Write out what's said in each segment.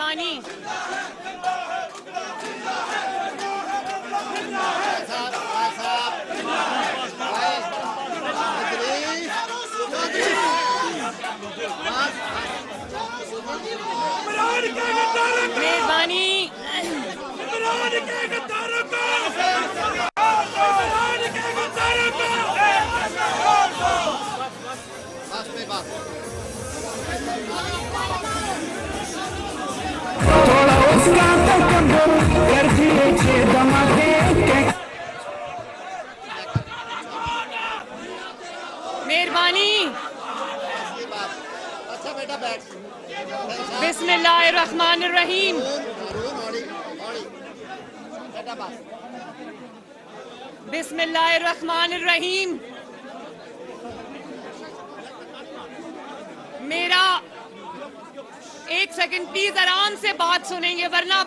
मेहरबानी। मेहरबानी। थोड़ा उसका तकब्बुर कर दिए छे दमाके मेहरबानी। अच्छा बेटा बैठ। बिस्मिल्लाहिर्रहमानिर्रहीम। बेटा बस। बिस्मिल्लाहिर्रहमानिर्रहीम। मेरा एक सेकंड प्लीज, आराम से बात सुनेंगे वरना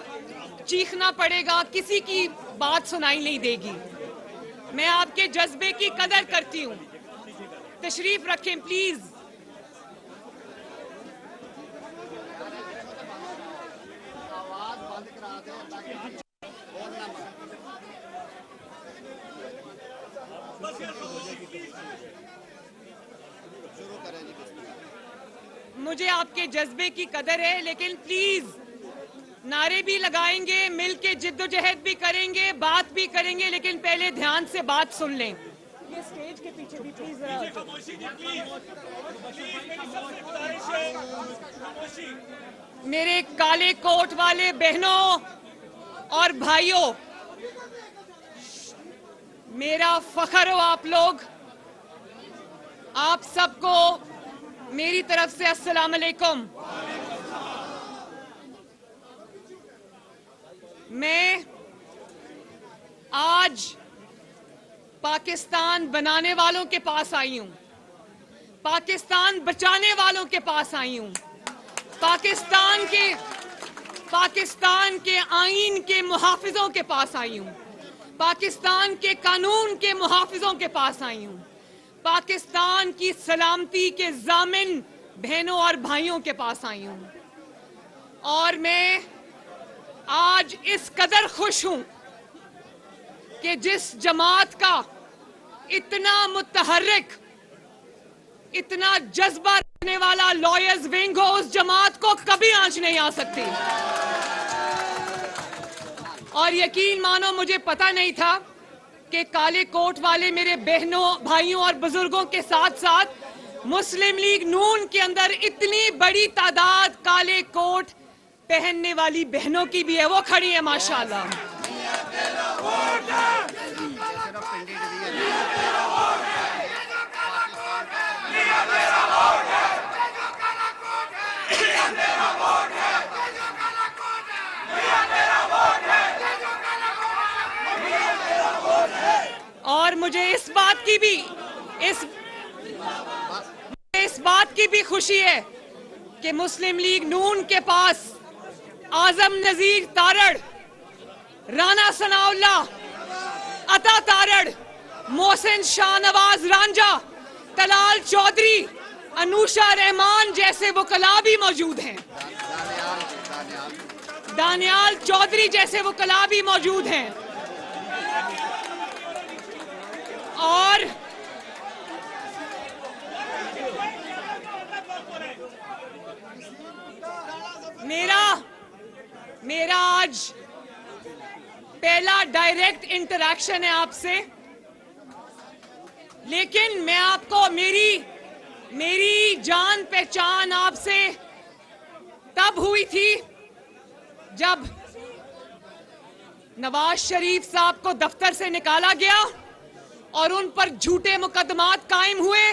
चीखना पड़ेगा, किसी की बात सुनाई नहीं देगी। मैं आपके जज्बे की कदर करती हूँ, तशरीफ रखें प्लीज। आवाज बंद करा दो ताकि बोलना मत। शुरू करें जी। मुझे आपके जज्बे की कदर है, लेकिन प्लीज नारे भी लगाएंगे, मिल के जिद्दोजहद भी करेंगे, बात भी करेंगे, लेकिन पहले ध्यान से बात सुन लें। ये स्टेज के पीछे भी प्लीज मेरे काले कोट वाले बहनों और भाइयों, मेरा फख्र हो आप लोग। आप सबको मेरी तरफ से अस्सलाम अलैकुम। मैं आज पाकिस्तान बनाने वालों के पास आई हूं, पाकिस्तान बचाने वालों के पास आई हूं, पाकिस्तान के आईन के मुहाफिजों के पास आई हूं, पाकिस्तान के कानून के मुहाफिजों के पास आई हूं, पाकिस्तान की सलामती के जामिन बहनों और भाइयों के पास आई हूं। और मैं आज इस कदर खुश हूं कि जिस जमात का इतना मुतहर्रिक, इतना जज्बा रखने वाला लॉयर्स विंग हो, उस जमात को कभी आंच नहीं आ सकती। और यकीन मानो, मुझे पता नहीं था कि काले कोट वाले मेरे बहनों, भाइयों और बुजुर्गों के साथ साथ मुस्लिम लीग नून के अंदर इतनी बड़ी तादाद काले कोट पहनने वाली बहनों की भी है, वो खड़ी है माशाल्लाह। और मुझे इस बात की भी खुशी है कि मुस्लिम लीग नून के पास आजम नजीर तारड़, राना सनाउल्लाह, अता तारड़, मोहसिन शाहनवाज रांझा, तलाल चौधरी, अनूशा रहमान जैसे वकला भी मौजूद हैं, दानियाल चौधरी जैसे वकला भी मौजूद हैं। और मेरा आज पहला डायरेक्ट इंटरैक्शन है आपसे, लेकिन मैं आपको मेरी जान पहचान आपसे तब हुई थी जब नवाज शरीफ साहब को दफ्तर से निकाला गया और उन पर झूठे मुकदमात कायम हुए,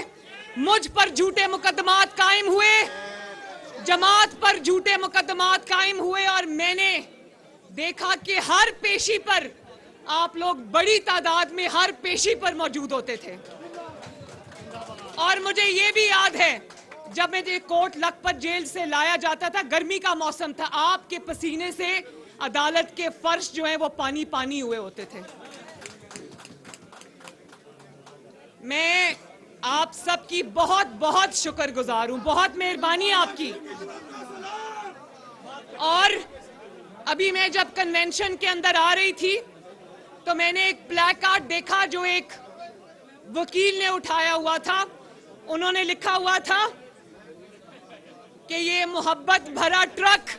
मुझ पर झूठे मुकदमात कायम हुए, जमात पर झूठे मुकदमात कायम हुए। और मैंने देखा कि हर पेशी पर आप लोग बड़ी तादाद में हर पेशी पर मौजूद होते थे। और मुझे ये भी याद है जब मुझे कोट लखपत जेल से लाया जाता था, गर्मी का मौसम था, आपके पसीने से अदालत के फर्श जो है वो पानी पानी हुए होते थे। मैं आप सबकी बहुत बहुत शुक्रगुजार हूं, बहुत मेहरबानी आपकी। और अभी मैं जब कन्वेंशन के अंदर आ रही थी तो मैंने एक प्लैक कार्ड देखा जो एक वकील ने उठाया हुआ था। उन्होंने लिखा हुआ था कि ये मोहब्बत भरा ट्रक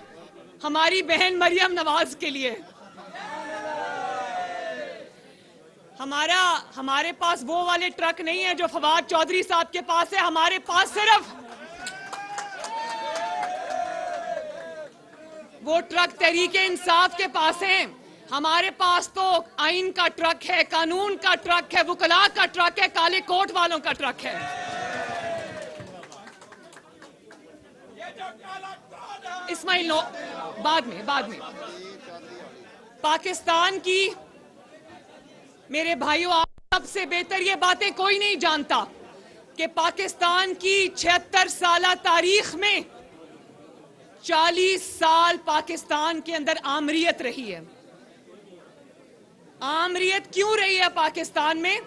हमारी बहन मरियम नवाज के लिए। हमारे पास वो वाले ट्रक नहीं है जो फवाद चौधरी साहब के पास है। हमारे पास सिर्फ वो ट्रक तहरीके इंसाफ के पास है। हमारे पास तो आइन का ट्रक है, कानून का ट्रक है, वकला का ट्रक है, काले कोट वालों का ट्रक है। इस्माइल नो बाद में पाकिस्तान की, मेरे भाइयों, आप सबसे बेहतर ये बातें कोई नहीं जानता कि पाकिस्तान की 76 साल तारीख में 40 साल पाकिस्तान के अंदर आमरीत रही है। आमरीत क्यों रही है पाकिस्तान में?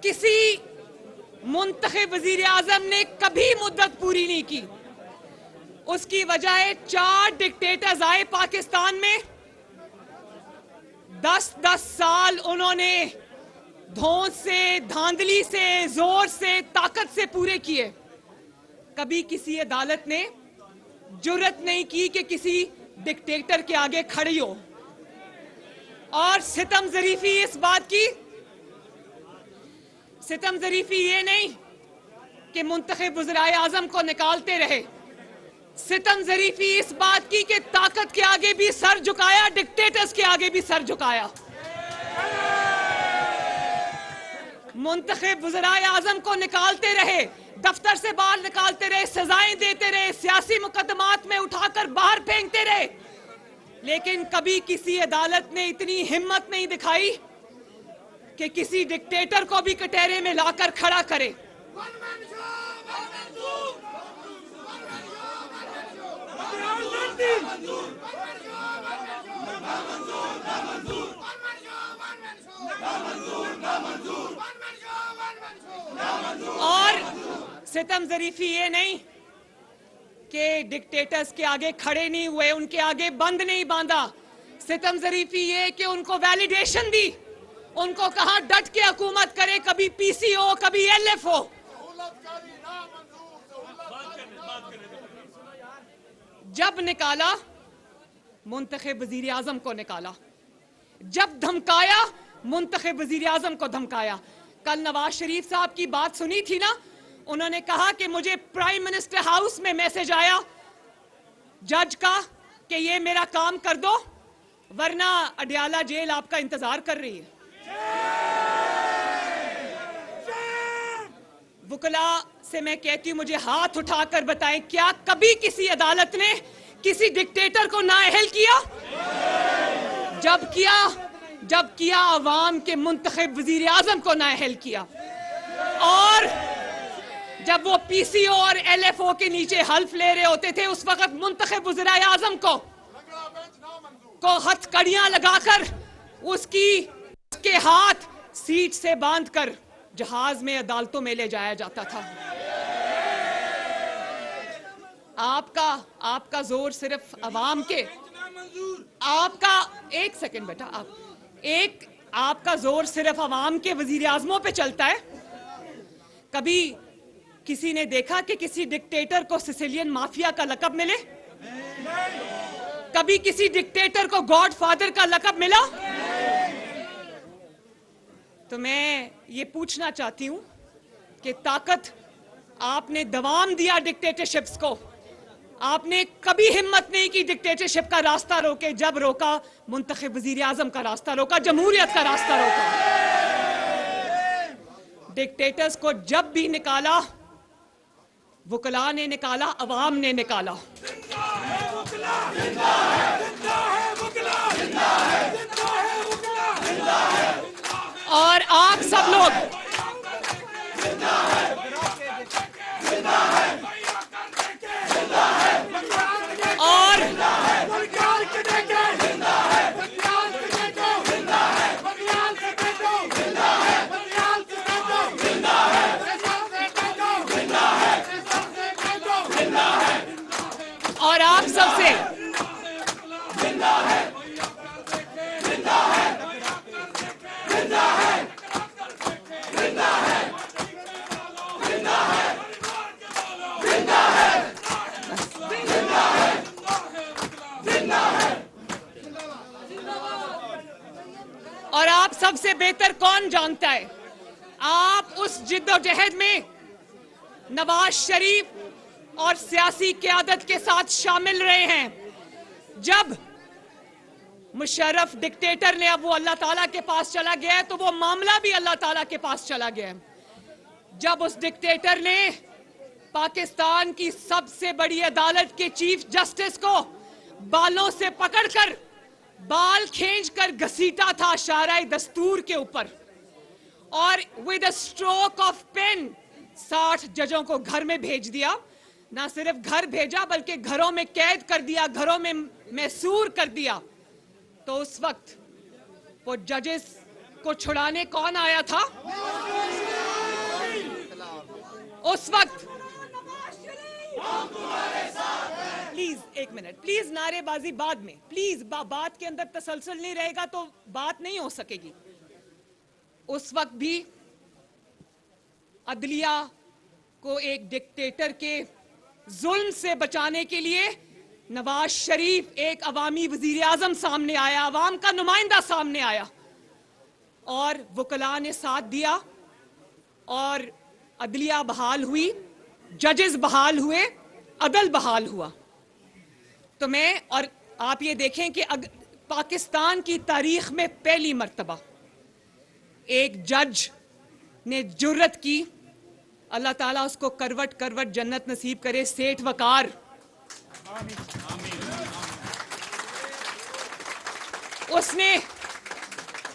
किसी मुंतखब वजीर आजम ने कभी मुद्दत पूरी नहीं की। उसकी वजह 4 डिक्टेटर्स आए पाकिस्तान में। 10-10 साल उन्होंने धौंस से, धांधली से, जोर से, ताकत से पूरे किए। कभी किसी अदालत ने जुर्रत नहीं की कि किसी डिक्टेटर के आगे खड़ी हो। और सितम ज़रीफ़ी इस बात की, सितम ज़रीफ़ी ये नहीं कि मुंतखब वज़ीर आज़म को निकालते रहे। सितम ज़रीफ़ी इस बात की कि ताकत के आगे भी सर झुकाया, डिक्टेटर्स के आगे भी सर झुकाया। मुंतखब वज़ीर आज़म को निकालते रहे, दफ्तर से बाहर निकालते रहे, सजाएं देते रहे, सियासी मुकदमात में उठाकर बाहर फेंकते रहे, लेकिन कभी किसी अदालत ने इतनी हिम्मत नहीं दिखाई कि किसी डिक्टेटर को भी कटहरे में लाकर खड़ा करे। और सितम ज़रीफ़ी ये नहीं कि डिक्टेटर्स के आगे खड़े नहीं हुए, उनके आगे बंद नहीं बांधा। सितम ज़रीफ़ी ये कि उनको वैलिडेशन दी, उनको कहा डट के हुकूमत करे, कभी पीसीओ, कभी एलएफओ। जब निकाला मुंतखब वजीर आजम को निकाला, जब धमकाया मुंतखब वजीर आजम को धमकाया। कल नवाज शरीफ साहब की बात सुनी थी ना, उन्होंने कहा कि मुझे प्राइम मिनिस्टर हाउस में मैसेज आया जज का कि ये मेरा काम कर दो वरना अडयाला जेल आपका इंतजार कर रही है। वकला से मैं कहती हूं, मुझे हाथ उठाकर बताएं, क्या कभी किसी अदालत ने किसी डिक्टेटर को नाअहल किया? जब किया अवाम के मुंतखब वजीर आजम को नाअहल किया। और जब वो पीसीओ और एलएफओ के नीचे हल्फ ले रहे होते थे, उस वक्त मुंतखब वज़ीर आज़म को हथकड़ियां लगाकर उसके हाथ सीट से बांधकर जहाज में अदालतों में ले जाया जाता था। आपका जोर सिर्फ अवाम के, आपका एक सेकंड बेटा, आपका जोर सिर्फ अवाम के वजीर आज़मों पे चलता है। कभी किसी ने देखा कि किसी डिक्टेटर को सिसिलियन माफिया का लक़ब मिले? कभी किसी डिक्टेटर को गॉड फादर का लक़ब मिला? तो मैं ये पूछना चाहती हूं कि ताकत आपने दवाम दिया डिक्टेटरशिप्स को, आपने कभी हिम्मत नहीं की डिक्टेटरशिप का रास्ता रोके। जब रोका मुंतखब वजीर आजम का रास्ता रोका, जमहूरियत का रास्ता रोका। डिक्टेटर्स को जब भी निकाला, वकला ने निकाला, अवाम ने निकाला। और आप सब लोग और आप सबसे बेहतर कौन जानता है, आप उस जिद्दोजहद में नवाज शरीफ और सियासी क़यादत के साथ शामिल रहे हैं। जब मुशर्रफ डिक्टेटर ने, अब वो अल्लाह ताला के पास चला गया है, तो वो मामला भी अल्लाह ताला के पास चला गया है। जब उस डिक्टेटर ने पाकिस्तान की सबसे बड़ी अदालत के चीफ जस्टिस को बालों से पकड़कर, बाल खींचकर घसीटा था शाराए दस्तूर के ऊपर, और with a stroke of pen 60 जजों को घर में भेज दिया। ना सिर्फ घर भेजा बल्कि घरों में कैद कर दिया, घरों में मैसूर कर दिया। तो उस वक्त वो जजेस को छुड़ाने कौन आया था? उस वक्त प्लीज एक मिनट, प्लीज नारेबाजी बाद में, प्लीज बात के अंदर तसलसल नहीं रहेगा तो बात नहीं हो सकेगी। उस वक्त भी अदलिया को एक डिक्टेटर के जुल्म से बचाने के लिए नवाज शरीफ एक अवामी वजीर आजम सामने आया, अवाम का नुमाइंदा सामने आया, और वकला ने साथ दिया और अदलिया बहाल हुई, जजेस बहाल हुए, अदल बहाल हुआ। तो मैं और आप ये देखें कि पाकिस्तान की तारीख में पहली मर्तबा एक जज ने जुर्रत की, अल्लाह ताला उसको करवट करवट जन्नत नसीब करे, सेठ वकार, उसने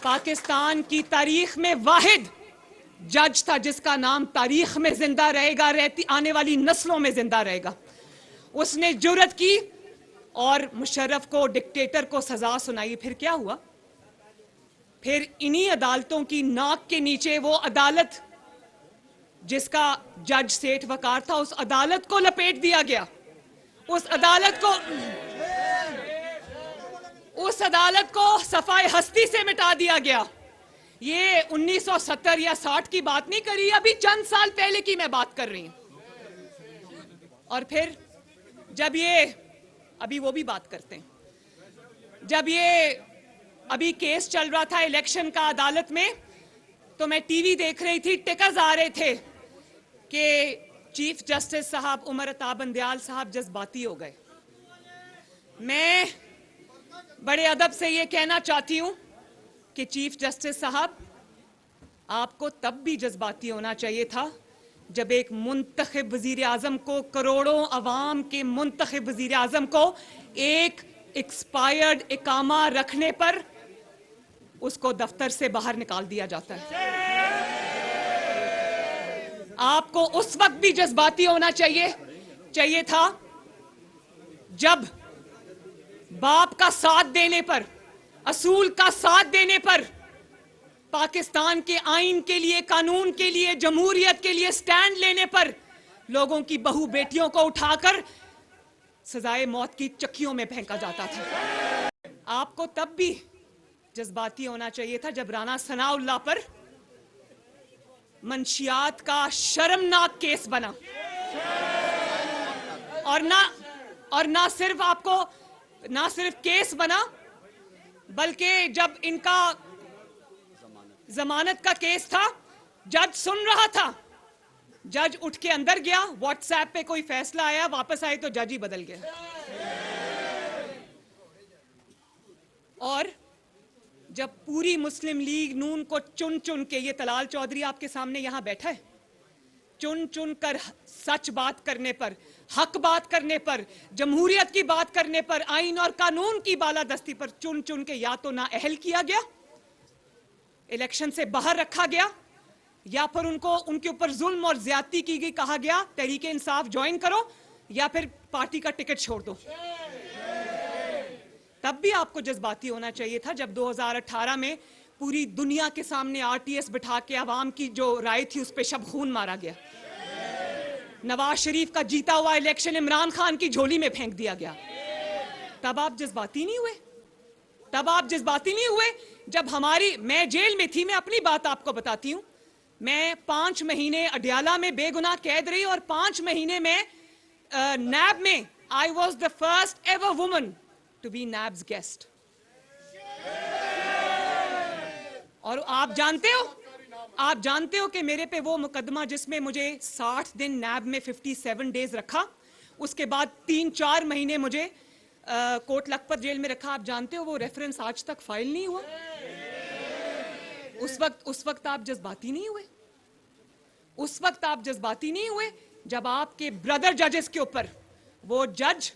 पाकिस्तान की तारीख में वाहिद जज था जिसका नाम तारीख में जिंदा रहेगा, रहती आने वाली नस्लों में जिंदा रहेगा। उसने जुर्रत की और मुशर्रफ को, डिक्टेटर को सजा सुनाई। फिर क्या हुआ? फिर इन्हीं अदालतों की नाक के नीचे वो अदालत जिसका जज सेठ वकार था, उस अदालत को लपेट दिया गया। उस अदालत को सफाई हस्ती से मिटा दिया गया। ये 1970 या 60 की बात नहीं करी, अभी चंद साल पहले की मैं बात कर रही हूं। और फिर जब ये, अभी वो भी बात करते हैं, जब ये अभी केस चल रहा था इलेक्शन का अदालत में, तो मैं टीवी देख रही थी, टिकर्स आ रहे थे कि चीफ जस्टिस साहब उमर अता बंदयाल साहब जज्बाती हो गए। मैं बड़े अदब से ये कहना चाहती हूं कि चीफ जस्टिस साहब, आपको तब भी जज्बाती होना चाहिए था जब एक मुंतखब वजीर आजम को, करोड़ों अवाम के मुंतखब वजीर आजम को एक एक्सपायर्ड इकामा रखने पर उसको दफ्तर से बाहर निकाल दिया जाता है। आपको उस वक्त भी जज्बाती होना चाहिए था जब बाप का साथ देने पर, असूल का साथ देने पर, पाकिस्तान के आइन के लिए, कानून के लिए, जमहूरियत के लिए स्टैंड लेने पर लोगों की बहू बेटियों को उठाकर सजाए मौत की चक्कियों में फेंका जाता था। आपको तब भी जज्बाती होना चाहिए था जब राना सनाउल्लाह पर मंशियात का शर्मनाक केस बना, और ना सिर्फ केस बना, बल्कि जब इनका जमानत का केस था, जज सुन रहा था, जज उठ के अंदर गया, व्हाट्सएप पे कोई फैसला आया, वापस आए तो जज ही बदल गया। और जब पूरी मुस्लिम लीग नून को चुन चुन के, ये तलाल चौधरी आपके सामने यहां बैठा है, चुन चुन कर सच बात करने पर, हक बात करने पर, जमहूरियत की बात करने पर, आइन और कानून की बालादस्ती पर चुन चुन के या तो नाअहल किया गया, इलेक्शन से बाहर रखा गया, या फिर उनके ऊपर जुल्म और ज्यादती की गई, कहा गया तहरीक इंसाफ ज्वाइन करो या फिर पार्टी का टिकट छोड़ दो। तब भी आपको जज्बाती होना चाहिए था जब 2018 में पूरी दुनिया के सामने आरटीएस बिठा के आवाम की जो राय थी उस पे शब खून मारा गया। नवाज शरीफ का जीता हुआ इलेक्शन इमरान खान की झोली में फेंक दिया गया। तब आप जज्बाती नहीं हुए? तब आप जज्बाती नहीं हुए जब मैं जेल में थी। मैं अपनी बात आपको बताती हूं। मैं 5 महीने अडयाला में बेगुनाह कैद रही और 5 महीने में नैब में I was the first ever woman to be NAB's guest. और आप जानते हो कि मेरे पे वो मुकदमा जिसमें मुझे 60 दिन नैब में 57 डेज रखा, उसके बाद 3-4 महीने मुझे कोट लखपत जेल में रखा। आप जानते हो वो रेफरेंस आज तक फाइल नहीं हुआ। उस वक्त आप जज्बाती नहीं हुए? उस वक्त आप जज्बाती नहीं हुए जब आपके ब्रदर जजेस के ऊपर वो जज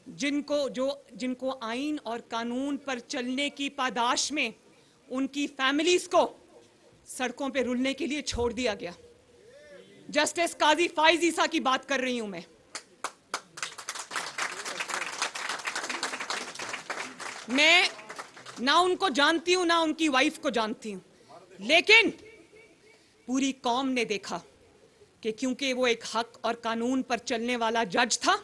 जिनको आइन और कानून पर चलने की पादाश में उनकी फैमिलीज को सड़कों पे रुलने के लिए छोड़ दिया गया। जस्टिस काजी फाइज ईसा की बात कर रही हूं मैं ना उनको जानती हूं ना उनकी वाइफ को जानती हूं, लेकिन पूरी कौम ने देखा कि क्योंकि वो एक हक और कानून पर चलने वाला जज था,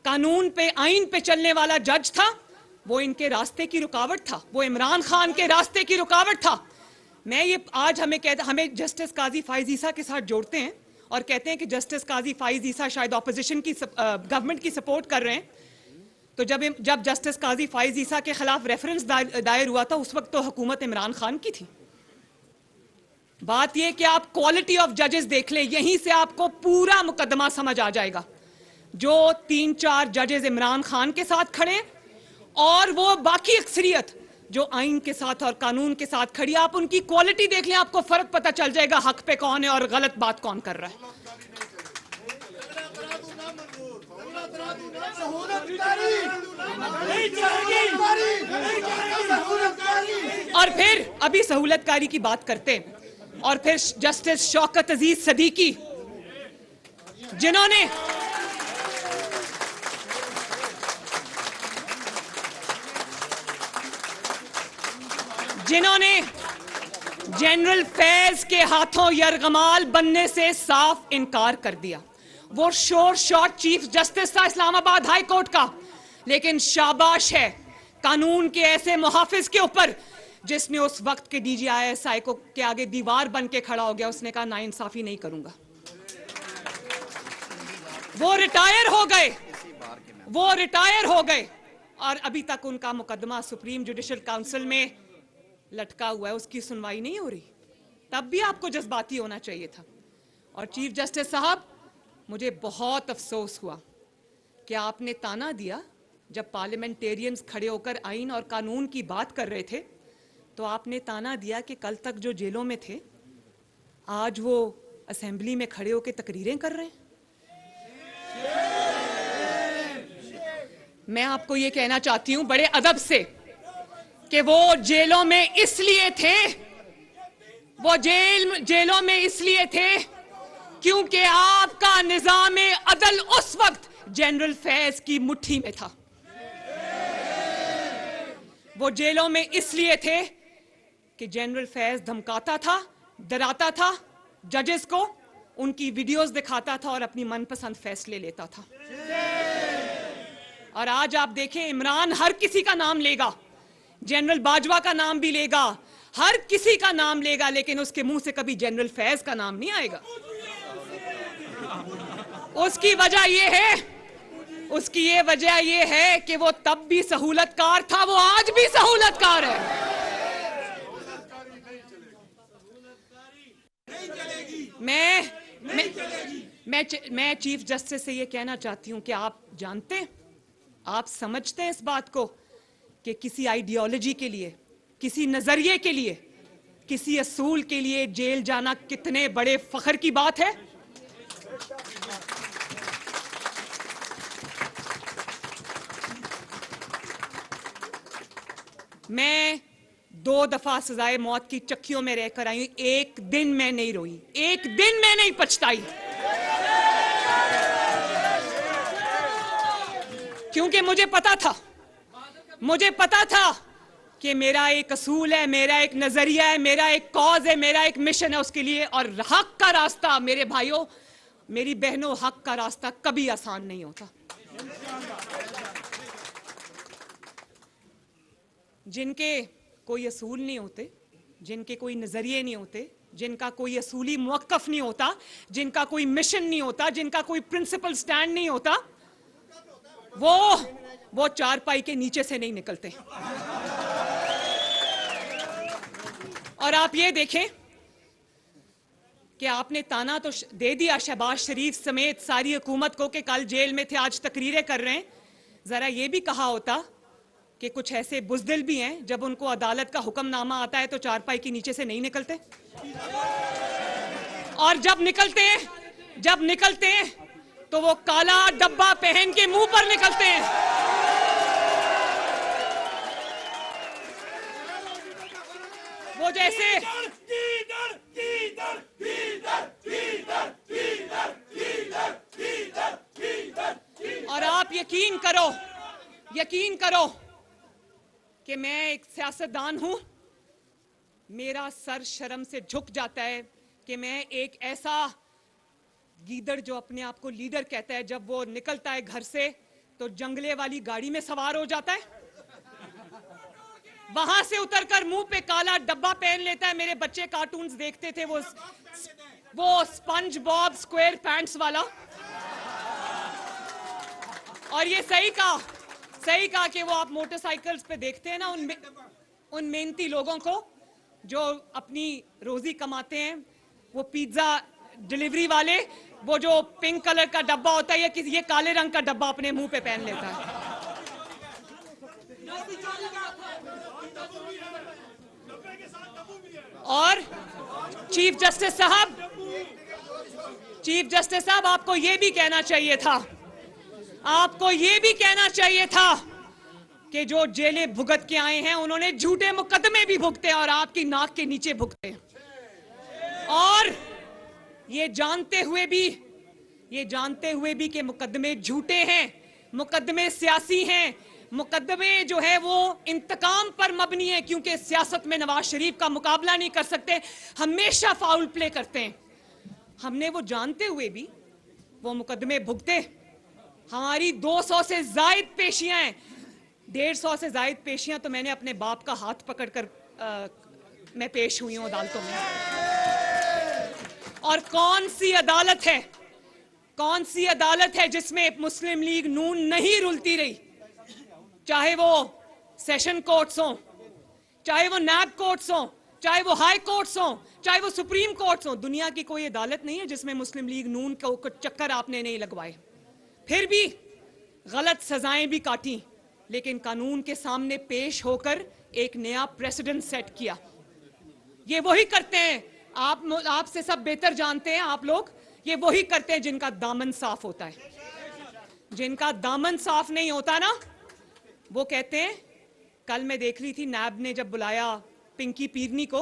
कानून पे आइन पे चलने वाला जज था, वो इनके रास्ते की रुकावट था, वो इमरान खान के रास्ते की रुकावट था। मैं ये आज हमें जस्टिस काजी फाइज ईसा के साथ जोड़ते हैं और कहते हैं कि जस्टिस काजी फाइज ईसा शायद ऑपोजिशन की गवर्नमेंट की सपोर्ट कर रहे हैं। तो जब जस्टिस काजी फाइज ईसा के खिलाफ रेफरेंस दायर हुआ था, उस वक्त तो हुकूमत इमरान खान की थी। बात यह कि आप क्वालिटी ऑफ जजेस देख लें, यहीं से आपको पूरा मुकदमा समझ आ जाएगा। जो 3-4 जजेस इमरान खान के साथ खड़े और वो बाकी अक्सरियत जो आइन के साथ और कानून के साथ खड़ी, आप उनकी क्वालिटी देख लें, आपको फर्क पता चल जाएगा हक पे कौन है और गलत बात कौन कर रहा है। और फिर अभी सहूलतकारी की बात करते हैं, और फिर जस्टिस शौकत अजीज सदीकी जिन्होंने जनरल फैज के हाथों यरगमाल बनने से साफ इनकार कर दिया। वो शोर शॉट चीफ जस्टिस था इस्लामाबाद हाई कोर्ट का, लेकिन शाबाश है कानून के ऐसे मुहाफिज के ऊपर जिसने उस वक्त के DGISI को के आगे दीवार बन के खड़ा हो गया। उसने कहा नाइंसाफी नहीं करूंगा। वो रिटायर हो गए और अभी तक उनका मुकदमा सुप्रीम जुडिशल काउंसिल में लटका हुआ है, उसकी सुनवाई नहीं हो रही। तब भी आपको जज्बाती होना चाहिए था। और चीफ जस्टिस साहब, मुझे बहुत अफसोस हुआ कि आपने ताना दिया जब पार्लियामेंटेरियंस खड़े होकर आइन और कानून की बात कर रहे थे, तो आपने ताना दिया कि कल तक जो जेलों में थे आज वो असेंबली में खड़े होकर तकरीरें कर रहे हैं। मैं आपको ये कहना चाहती हूं बड़े अदब से कि वो जेलों में इसलिए थे, जेलों में इसलिए थे क्योंकि आपका निजामे अदल उस वक्त जनरल फैज की मुट्ठी में था। वो जेलों में इसलिए थे कि जनरल फैज धमकाता था, डराता था जजेस को, उनकी वीडियोस दिखाता था और अपनी मनपसंद फैसले लेता था। और आज आप देखें, इमरान हर किसी का नाम लेगा, जनरल बाजवा का नाम भी लेगा, हर किसी का नाम लेगा, लेकिन उसके मुंह से कभी जनरल फैज का नाम नहीं आएगा। उसकी वजह यह है कि वो तब भी सहूलतकार था, वो आज भी सहूलतकार है। मैं चीफ जस्टिस से ये कहना चाहती हूं कि आप जानते हैं, आप समझते हैं इस बात को कि किसी आइडियोलॉजी के लिए, किसी नजरिए के लिए, किसी असूल के लिए जेल जाना कितने बड़े फख्र की बात है। मैं 2 दफा सजाए मौत की चक्कियों में रहकर आई हूं, एक दिन मैं नहीं रोई, एक दिन मैं नहीं पछताई, क्योंकि मुझे पता था कि मेरा एक असूल है, मेरा एक नजरिया है, मेरा एक कॉज है, मेरा एक मिशन है उसके लिए। और हक का रास्ता, मेरे भाइयों मेरी बहनों, हक का रास्ता कभी आसान नहीं होता। जिनके कोई असूल नहीं होते, जिनके कोई नजरिए नहीं होते, जिनका कोई असूली मुवक्कफ नहीं होता, जिनका कोई मिशन नहीं होता, जिनका कोई प्रिंसिपल स्टैंड नहीं होता, वो चारपाई के नीचे से नहीं निकलते। और आप ये देखें कि आपने ताना तो दे दिया शहबाज शरीफ समेत सारी हुकूमत को कि कल जेल में थे, आज तकरीरें कर रहे हैं। जरा ये भी कहा होता कि कुछ ऐसे बुज़दिल भी हैं, जब उनको अदालत का हुक्मनामा आता है तो चारपाई के नीचे से नहीं निकलते, और जब निकलते हैं तो वो काला डब्बा पहन के मुंह पर निकलते हैं। वो जैसे और आप यकीन करो कि मैं एक सियासतदान हूं, मेरा सर शर्म से झुक जाता है कि मैं एक ऐसा गीदड़ जो अपने आप को लीडर कहता है, जब वो निकलता है घर से तो जंगले वाली गाड़ी में सवार हो जाता है, वहां से उतरकर मुंह पे काला डब्बा पहन लेता है। मेरे बच्चे कार्टून्स देखते थे, वो स्पंज बॉब स्क्वायर पैंट्स वाला। और ये सही कहा कि वो आप मोटरसाइकिल्स पे देखते हैं ना उन मेहनती लोगों को जो अपनी रोजी कमाते हैं, वो पिज्जा डिलीवरी वाले, वो जो पिंक कलर का डब्बा होता है, ये काले रंग का डब्बा अपने मुंह पे पहन लेता है। और चीफ जस्टिस साहब आपको ये भी कहना चाहिए था कि जो जेलें भुगत के आए हैं उन्होंने झूठे मुकदमे भी भुगते और आपकी नाक के नीचे भुगते, और ये जानते हुए भी कि मुकदमे झूठे हैं, मुकदमे सियासी हैं, मुकदमे जो है वो इंतकाम पर मबनी है, क्योंकि सियासत में नवाज शरीफ का मुकाबला नहीं कर सकते, हमेशा फाउल प्ले करते हैं। हमने वो जानते हुए भी वो मुकदमे भुगते। हमारी 200 से जायद पेशियां हैं, 150 से जायद पेशियां तो मैंने अपने बाप का हाथ पकड़कर मैं पेश हुई हूं अदालतों में। और कौन सी अदालत है जिसमें मुस्लिम लीग नून नहीं रुलती रही, चाहे वो सेशन कोर्ट्स हों, चाहे वो नैब कोर्ट्स हों, चाहे वो हाई कोर्ट्स हों, चाहे वो सुप्रीम कोर्ट्स हों। दुनिया की कोई अदालत नहीं है जिसमें मुस्लिम लीग नून को चक्कर आपने नहीं लगवाए, फिर भी गलत सजाएं भी काटी, लेकिन कानून के सामने पेश होकर एक नया प्रेसिडेंट सेट किया। ये वही करते हैं, आपसे सब बेहतर जानते हैं आप लोग, ये वही करते हैं जिनका दामन साफ होता है। जिनका दामन साफ नहीं होता ना, वो कहते हैं, कल मैं देख रही थी नैब ने जब बुलाया पिंकी पीरनी को,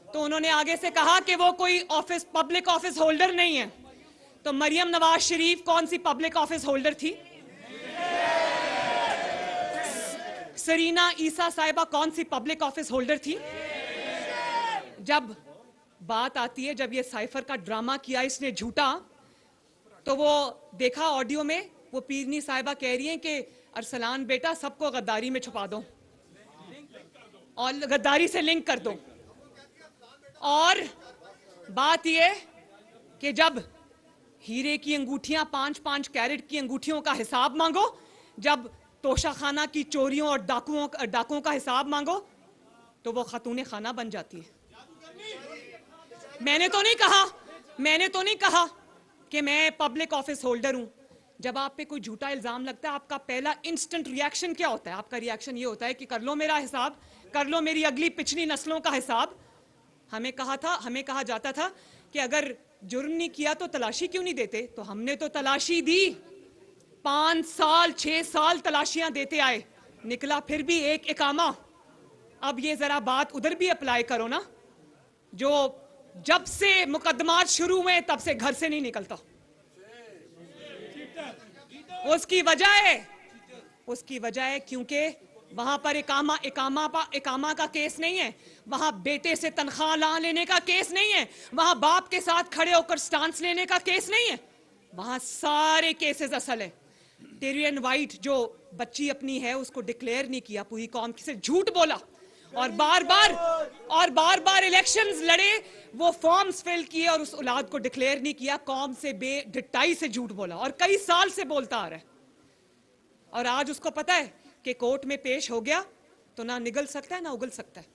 तो उन्होंने आगे से कहा कि वो कोई पब्लिक ऑफिस होल्डर नहीं है। तो मरियम नवाज शरीफ कौन सी पब्लिक ऑफिस होल्डर थी? सरीना ईसा साहिबा कौन सी पब्लिक ऑफिस होल्डर थी? जब बात आती है, जब ये साइफर का ड्रामा किया इसने झूठा, तो वो देखा ऑडियो में, वो पीरनी साहिबा कह रही हैं कि अरसलान बेटा सबको गद्दारी में छुपा दो और गद्दारी से लिंक कर दो। और बात यह कि जब हीरे की अंगूठियां 5-5 कैरेट की अंगूठियों का हिसाब मांगो, जब तोशाखाना की चोरियों और डाकुओं का हिसाब मांगो, तो वो खातूने खाना बन जाती है। मैंने तो नहीं कहा कि मैं पब्लिक ऑफिस होल्डर हूं। जब आप पे कोई झूठा इल्जाम लगता है, आपका पहला इंस्टेंट रिएक्शन क्या होता है? आपका रिएक्शन ये होता है कि कर लो मेरा हिसाब, कर लो मेरी अगली पिछली नस्लों का हिसाब। हमें कहा जाता था कि अगर जुर्म नहीं किया तो तलाशी क्यों नहीं देते? तो हमने तो तलाशी दी, 5 साल 6 साल तलाशियां देते आए, निकला फिर भी एक इकामा। अब ये जरा बात उधर भी अप्लाई करो ना, जो जब से मुकदमात शुरू हुए तब से घर से नहीं निकलता। उसकी वजह है क्योंकि वहां पर इकामा का केस नहीं है, वहां बेटे से तनख्वाह लेने का केस नहीं है, वहां बाप के साथ खड़े होकर स्टांस लेने का केस नहीं है, वहां सारे केसेस असल है। टेरियन वाइट जो बच्ची अपनी है उसको डिक्लेयर नहीं किया पूरी कौम से, झूठ बोला और बार बार इलेक्शंस लड़े, वो फॉर्म्स फिल किए और उस औलाद को डिक्लेयर नहीं किया, कौम से बेढिठाई से झूठ बोला और कई साल से बोलता आ रहा है। और आज उसको पता है कि कोर्ट में पेश हो गया तो ना निगल सकता है ना उगल सकता है।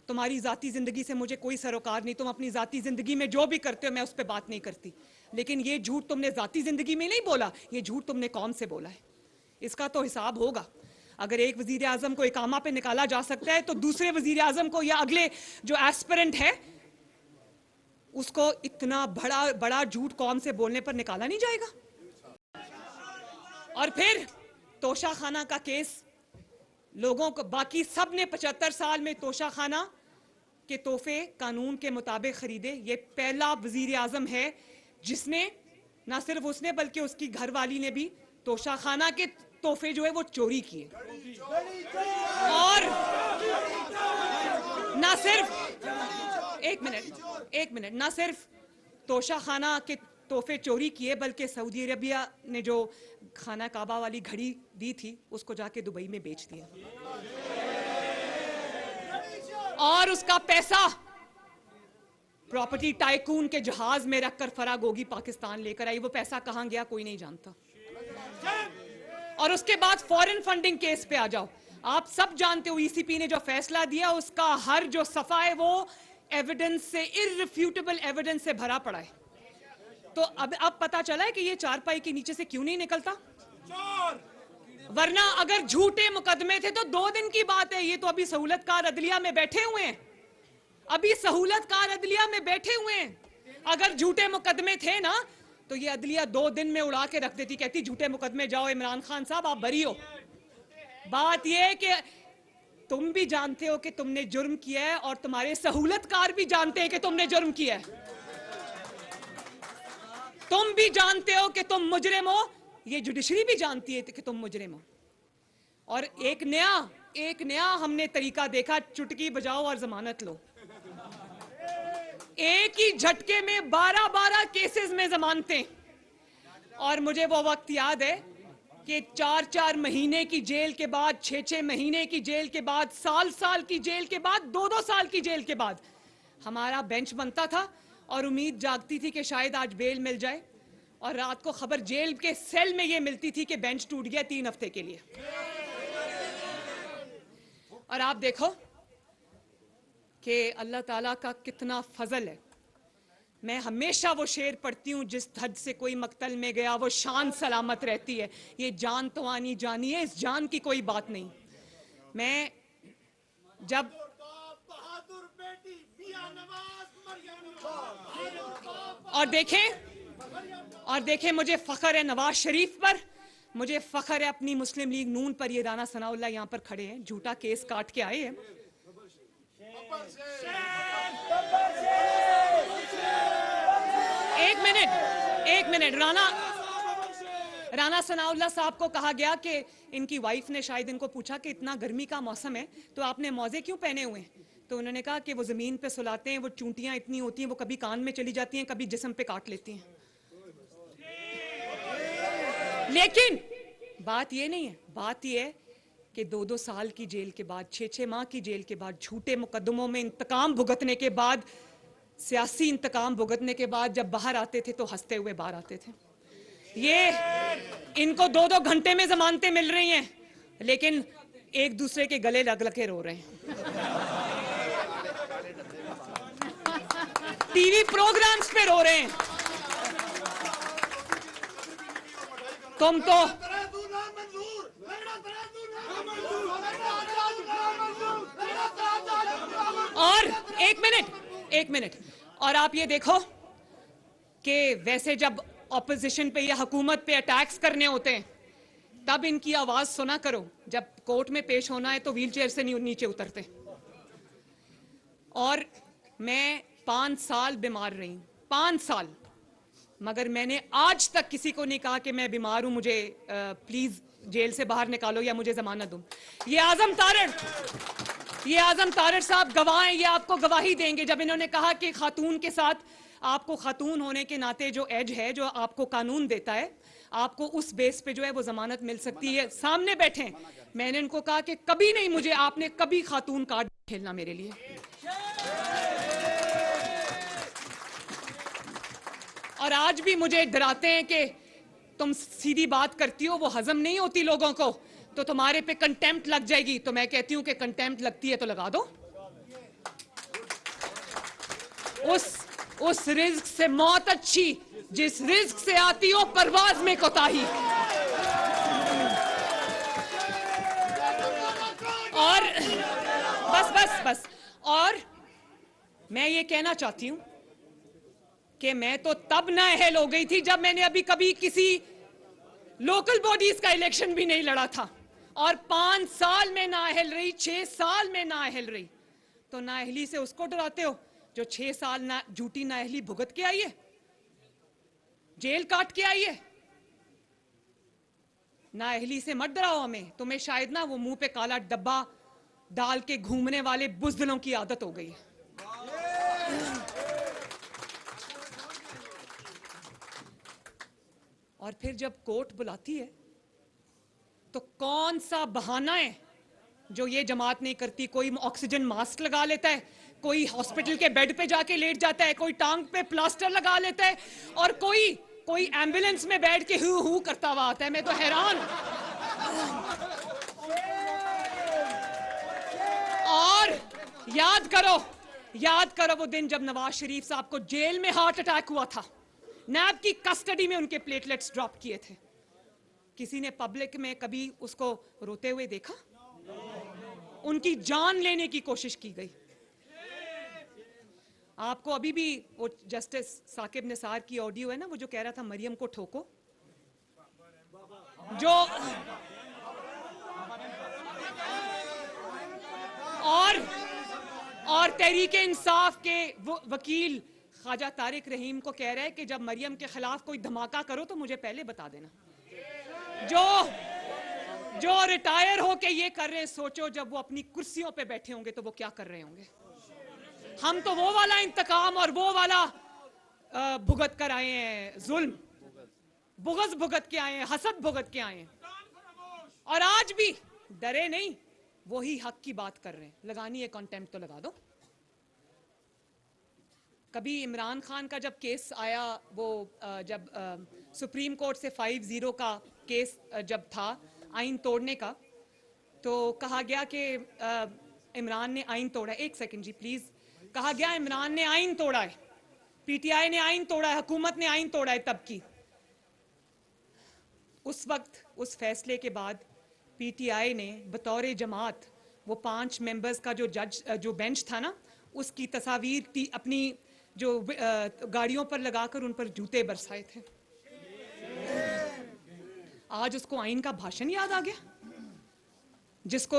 तुम्हारी जाती जिंदगी से मुझे कोई सरोकार नहीं, तुम अपनी जाती जिंदगी में जो भी करते हो मैं उस पर बात नहीं करती, लेकिन ये झूठ तुमने जाती जिंदगी में नहीं बोला, ये झूठ तुमने कौम से बोला है। इसका तो हिसाब होगा। अगर एक वजीर आजम को इकामा पे निकाला जा सकता है तो दूसरे वजीर आजम को या अगले जो एस्पिरेंट है उसको इतना बड़ा झूठ कौम से बोलने पर निकाला नहीं जाएगा। और फिर तोशा खाना का केस, लोगों को बाकी सब ने 75 साल में तोशा खाना के तोहफे कानून के मुताबिक खरीदे। ये पहला वजीर आजम है जिसने, ना सिर्फ उसने बल्कि उसकी घरवाली ने भी तोशा खाना के तोहफे जो है वो चोरी किए। और ना सिर्फ एक मिनट ना सिर्फ तोशा खाना के तोहफे चोरी किए बल्कि सऊदी अरबिया ने जो खाना काबा वाली घड़ी दी थी उसको जाके दुबई में बेच दिया और उसका पैसा प्रॉपर्टी टाइकून के जहाज में रखकर फरागोगी पाकिस्तान लेकर आई। वो पैसा कहां गया कोई नहीं जानता। और उसके बाद फॉरेन फंडिंग केस पे आ जाओ। आप सब जानते हो ईसीपी ने जो फैसला दिया उसका हर जो सफा है वो एविडेंस से, इररिफ्यूटेबल एविडेंस से भरा पड़ा है। तो अब पता चला है कि ये चारपाई के नीचे से क्यों नहीं निकलता। वरना अगर झूठे मुकदमे थे तो 2 दिन की बात है। ये तो अभी सहूलतकार अदलिया में बैठे हुए हैं, अभी सहूलतकार अदलिया में बैठे हुए हैं। अगर झूठे मुकदमे थे ना तो ये अदलिया 2 दिन में उड़ा के रख देती, कहती झूठे मुकदमे जाओ इमरान खान साहब आप बरी हो। बात यह है कि तुम भी जानते हो कि तुमने जुर्म किया है और तुम्हारे सहूलतकार भी जानते हैं कि तुमने जुर्म किया है। तुम भी जानते हो कि तुम मुजरिम हो, ये जुडिशरी भी जानती है कि तुम मुजरिम हो। और एक नया हमने तरीका देखा, चुटकी बजाओ और जमानत लो। एक ही झटके में 12 केसेस में जमानतें। और मुझे वो वक्त याद है कि 4 महीने की जेल के बाद, 6 महीने की जेल के बाद, साल की जेल के बाद, 2 साल की जेल के बाद हमारा बेंच बनता था और उम्मीद जागती थी कि शायद आज बेल मिल जाए। और रात को खबर जेल के सेल में ये मिलती थी कि बेंच टूट गया 3 हफ्ते के लिए। और आप देखो कि अल्लाह ताला का कितना फजल है। मैं हमेशा वो शेर पढ़ती हूँ, जिस हद से कोई मक्तल में गया वो शान सलामत रहती है। ये जान तो आनी जानी है, इस जान की कोई बात नहीं। मैं जब और देखें मुझे फख्र है नवाज शरीफ पर, मुझे फख्र है अपनी मुस्लिम लीग नून पर। ये राना सनाउल्लाह यहाँ पर खड़े हैं, झूठा केस काट के आए हैं। एक मिनट राना सनाउल्लाह साहब को कहा गया कि इनकी वाइफ ने शायद इनको पूछा कि इतना गर्मी का मौसम है तो आपने मौजे क्यों पहने हुए हैं। तो उन्होंने कहा कि वो जमीन पे सुलाते हैं, वो चूंटियां इतनी होती हैं, वो कभी कान में चली जाती हैं, कभी जिस्म पे काट लेती हैं। लेकिन बात ये नहीं है, बात ये है कि 2 साल की जेल के बाद, 6 माह की जेल के बाद, झूठे मुकदमों में इंतकाम भुगतने के बाद, सियासी इंतकाम भुगतने के बाद जब बाहर आते थे तो हंसते हुए बाहर आते थे। ये इनको 2 घंटे में जमानतें मिल रही हैं, लेकिन एक दूसरे के गले लग के रो रहे हैं। टीवी प्रोग्राम्स पे रो रहे हैं। तुम तो और एक मिनट और आप ये देखो कि वैसे जब ऑपोजिशन पे या हुकूमत पे अटैक्स करने होते हैं तब इनकी आवाज सुना करो। जब कोर्ट में पेश होना है तो व्हील चेयर से नीचे उतरते। और मैं 5 साल बीमार रही, 5 साल, मगर मैंने आज तक किसी को नहीं कहा कि मैं बीमार हूं, मुझे प्लीज जेल से बाहर निकालो या मुझे जमानत दो। ये आजम तारड़ साहब गवाह हैं, ये आपको गवाही देंगे। जब इन्होंने कहा कि खातून के साथ आपको खातून होने के नाते जो एज है जो आपको कानून देता है, आपको उस बेस पे जो है वो जमानत मिल सकती है। सामने बैठे हैं, मैंने इनको कहा कि कभी नहीं, मुझे आपने कभी खातून कार्ड खेलना मेरे लिए। और आज भी मुझे डराते हैं कि तुम सीधी बात करती हो, वो हजम नहीं होती लोगों को, तो तुम्हारे पे कंटेम्प्ट लग जाएगी। तो मैं कहती हूं कि कंटेम्प्ट लगती है तो लगा दो। उस रिस्क से मौत अच्छी जिस रिस्क से आती हो परवाज में कोताही। और बस और मैं ये कहना चाहती हूं कि मैं तो तब नाअहल हो गई थी जब मैंने अभी कभी किसी लोकल बॉडीज का इलेक्शन भी नहीं लड़ा था, और 5 साल में नाअहल रही, 6 साल में नाअहल रही। तो नाअहली से उसको डराते हो जो 6 साल झूठी नाअहली भुगत के आई है, जेल काट के आई है। नाअहली से मत डराओ हमें। तुम्हें शायद ना वो मुंह पे काला डब्बा डाल के घूमने वाले बुज़दिलों की आदत हो गई है। और फिर जब कोर्ट बुलाती है तो कौन सा बहाना है जो ये जमात नहीं करती? कोई ऑक्सीजन मास्क लगा लेता है, कोई हॉस्पिटल के बेड पे जाके लेट जाता है, कोई टांग पे प्लास्टर लगा लेता है, और कोई एम्बुलेंस में बैठ के हू हू करता हुआ आता है। मैं तो हैरान हूं। और याद करो वो दिन जब नवाज शरीफ साहब को जेल में हार्ट अटैक हुआ था, नैब की कस्टडी में उनके प्लेटलेट्स ड्रॉप किए थे। किसी ने पब्लिक में कभी उसको रोते हुए देखा? उनकी जान लेने की कोशिश की गई। आपको अभी भी वो जस्टिस साकिब निसार की ऑडियो है ना, वो जो कह रहा था मरियम को ठोको, जो और तहरीके इंसाफ के वकील ख्वाजा तारिक रहीम को कह रहा है कि जब मरियम के खिलाफ कोई धमाका करो तो मुझे पहले बता देना। जो रिटायर हो के ये कर रहे हैं, सोचो जब वो अपनी कुर्सियों पे बैठे होंगे तो वो क्या कर रहे होंगे। हम तो वो वाला इंतकाम और वो वाला भुगत कर आए हैं, जुल्म बुग़्ज़ भुगत के आए हैं, हसद भुगत के आए हैं, और आज भी डरे नहीं, वही हक की बात कर रहे हैं। लगानी है कंटेम्प्ट तो लगा दो। कभी इमरान खान का जब केस आया, वो जब सुप्रीम कोर्ट से 5-0 का केस जब था आइन तोड़ने का, तो कहा गया कि इमरान ने आइन तोड़ा है। एक सेकंड जी प्लीज। कहा गया इमरान ने आइन तोड़ा है, पीटीआई ने आइन तोड़ा है, हुकूमत ने आइन तोड़ा है तब की। उस वक्त उस फैसले के बाद पीटीआई ने बतौर जमात वो 5 मेंबर्स का जो बेंच था ना, उसकी तस्वीर अपनी जो गाड़ियों पर लगाकर उन पर जूते बरसाए थे। आज उसको आइन का भाषण याद आ गया,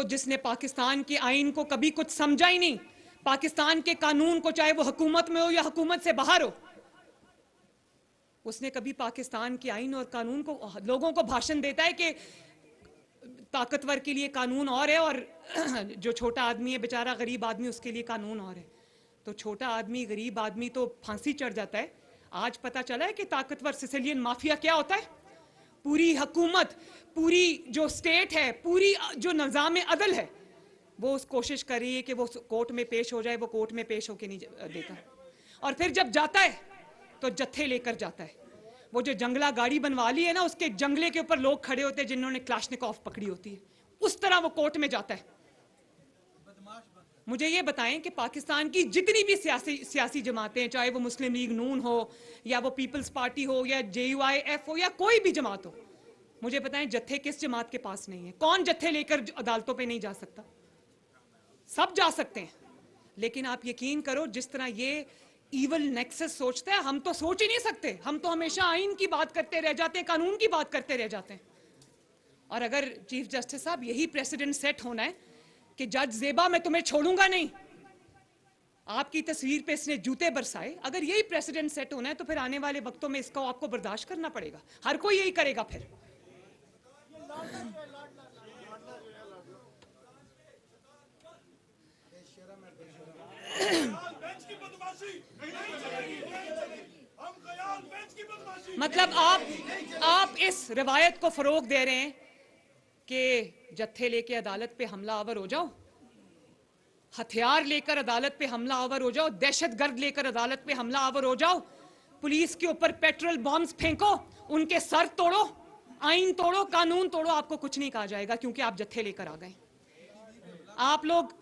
जिसने पाकिस्तान के आइन को कभी कुछ समझा ही नहीं, पाकिस्तान के कानून को, चाहे वो हुकूमत में हो या हुकूमत से बाहर हो, उसने कभी पाकिस्तान के आइन और कानून को, लोगों को भाषण देता है कि ताकतवर के लिए कानून और है और जो छोटा आदमी है बेचारा गरीब आदमी उसके लिए कानून और है। तो छोटा आदमी गरीब आदमी तो फांसी चढ़ जाता है। आज पता चला है कि ताकतवर सिसिलियन माफिया क्या होता है। पूरी हुकूमत, पूरी जो स्टेट है, पूरी जो निज़ाम अदल है, वो उस कोशिश कर रही है कि वो कोर्ट में पेश हो जाए, वो कोर्ट में पेश होके नहीं देता। और फिर जब जाता है तो जत्थे लेकर जाता है। वो जो जंगला गाड़ी बनवा ली है ना, उसके जंगले के ऊपर लोग खड़े होते हैं जिन्होंने क्लाशनिकोव पकड़ी होती है, उस तरह वो कोर्ट में जाता है। मुझे ये बताएं कि पाकिस्तान की जितनी भी सियासी जमातें, चाहे वो मुस्लिम लीग नून हो या वो पीपल्स पार्टी हो या JUIF हो या कोई भी जमात हो, मुझे बताएं जत्थे किस जमात के पास नहीं है? कौन जत्थे लेकर अदालतों पे नहीं जा सकता? सब जा सकते हैं। लेकिन आप यकीन करो, जिस तरह ये ईवल नेक्सस सोचता है, हम तो सोच ही नहीं सकते। हम तो हमेशा आइन की बात करते रह जाते हैं, कानून की बात करते रह जाते हैं। और अगर चीफ जस्टिस साहब यही प्रेसिडेंट सेट होना है कि जज ज़ेबा मैं तुम्हें छोड़ूंगा नहीं, आपकी तस्वीर पे इसने जूते बरसाए, अगर यही प्रेसिडेंट सेट होना है तो फिर आने वाले वक्तों में इसको आपको बर्दाश्त करना पड़ेगा। हर कोई यही करेगा फिर। मतलब आप इस रिवायत को फरोग दे रहे हैं कि जत्थे लेके अदालत पे हमलावर हो जाओ, हथियार लेकर अदालत पे हमलावर हो जाओ, दहशतगर्द लेकर अदालत पे हमलावर हो जाओ, पुलिस के ऊपर पेट्रोल बॉम्ब्स फेंको, उनके सर तोड़ो, आईन तोड़ो, कानून तोड़ो, आपको कुछ नहीं कहा जाएगा क्योंकि आप जत्थे लेकर आ गए। आप लोग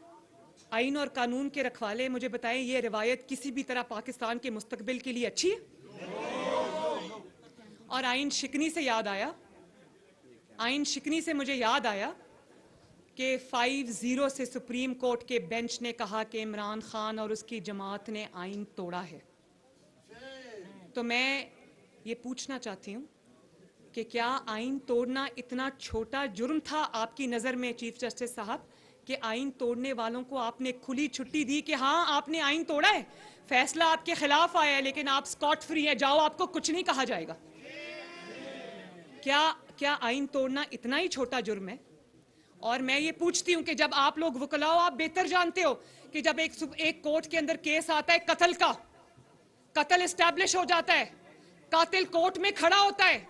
आईन और कानून के रखवाले, मुझे बताएं ये रिवायत किसी भी तरह पाकिस्तान के मुस्तकबिल के लिए अच्छी है? और आईन शिकनी से याद आया, आईन शिकनी से मुझे याद आया कि 5-0 से सुप्रीम कोर्ट के बेंच ने कहा कि इमरान खान और उसकी जमात ने आईन तोड़ा है। तो मैं ये पूछना चाहती हूँ कि क्या आईन तोड़ना इतना छोटा जुर्म था आपकी नज़र में चीफ जस्टिस साहब, कि आईन तोड़ने वालों को आपने खुली छुट्टी दी कि हाँ आपने आईन तोड़ा है, फैसला आपके खिलाफ आया है लेकिन आप स्कॉट फ्री है, जाओ आपको कुछ नहीं कहा जाएगा? क्या आईन तोड़ना इतना ही छोटा जुर्म है? और मैं ये पूछती हूँ कि जब आप लोग वकलाओ, आप बेहतर जानते हो कि जब एक कोर्ट के अंदर केस आता है कत्ल का, कत्ल एस्टैब्लिश हो जाता है, कातिल कोर्ट में खड़ा होता है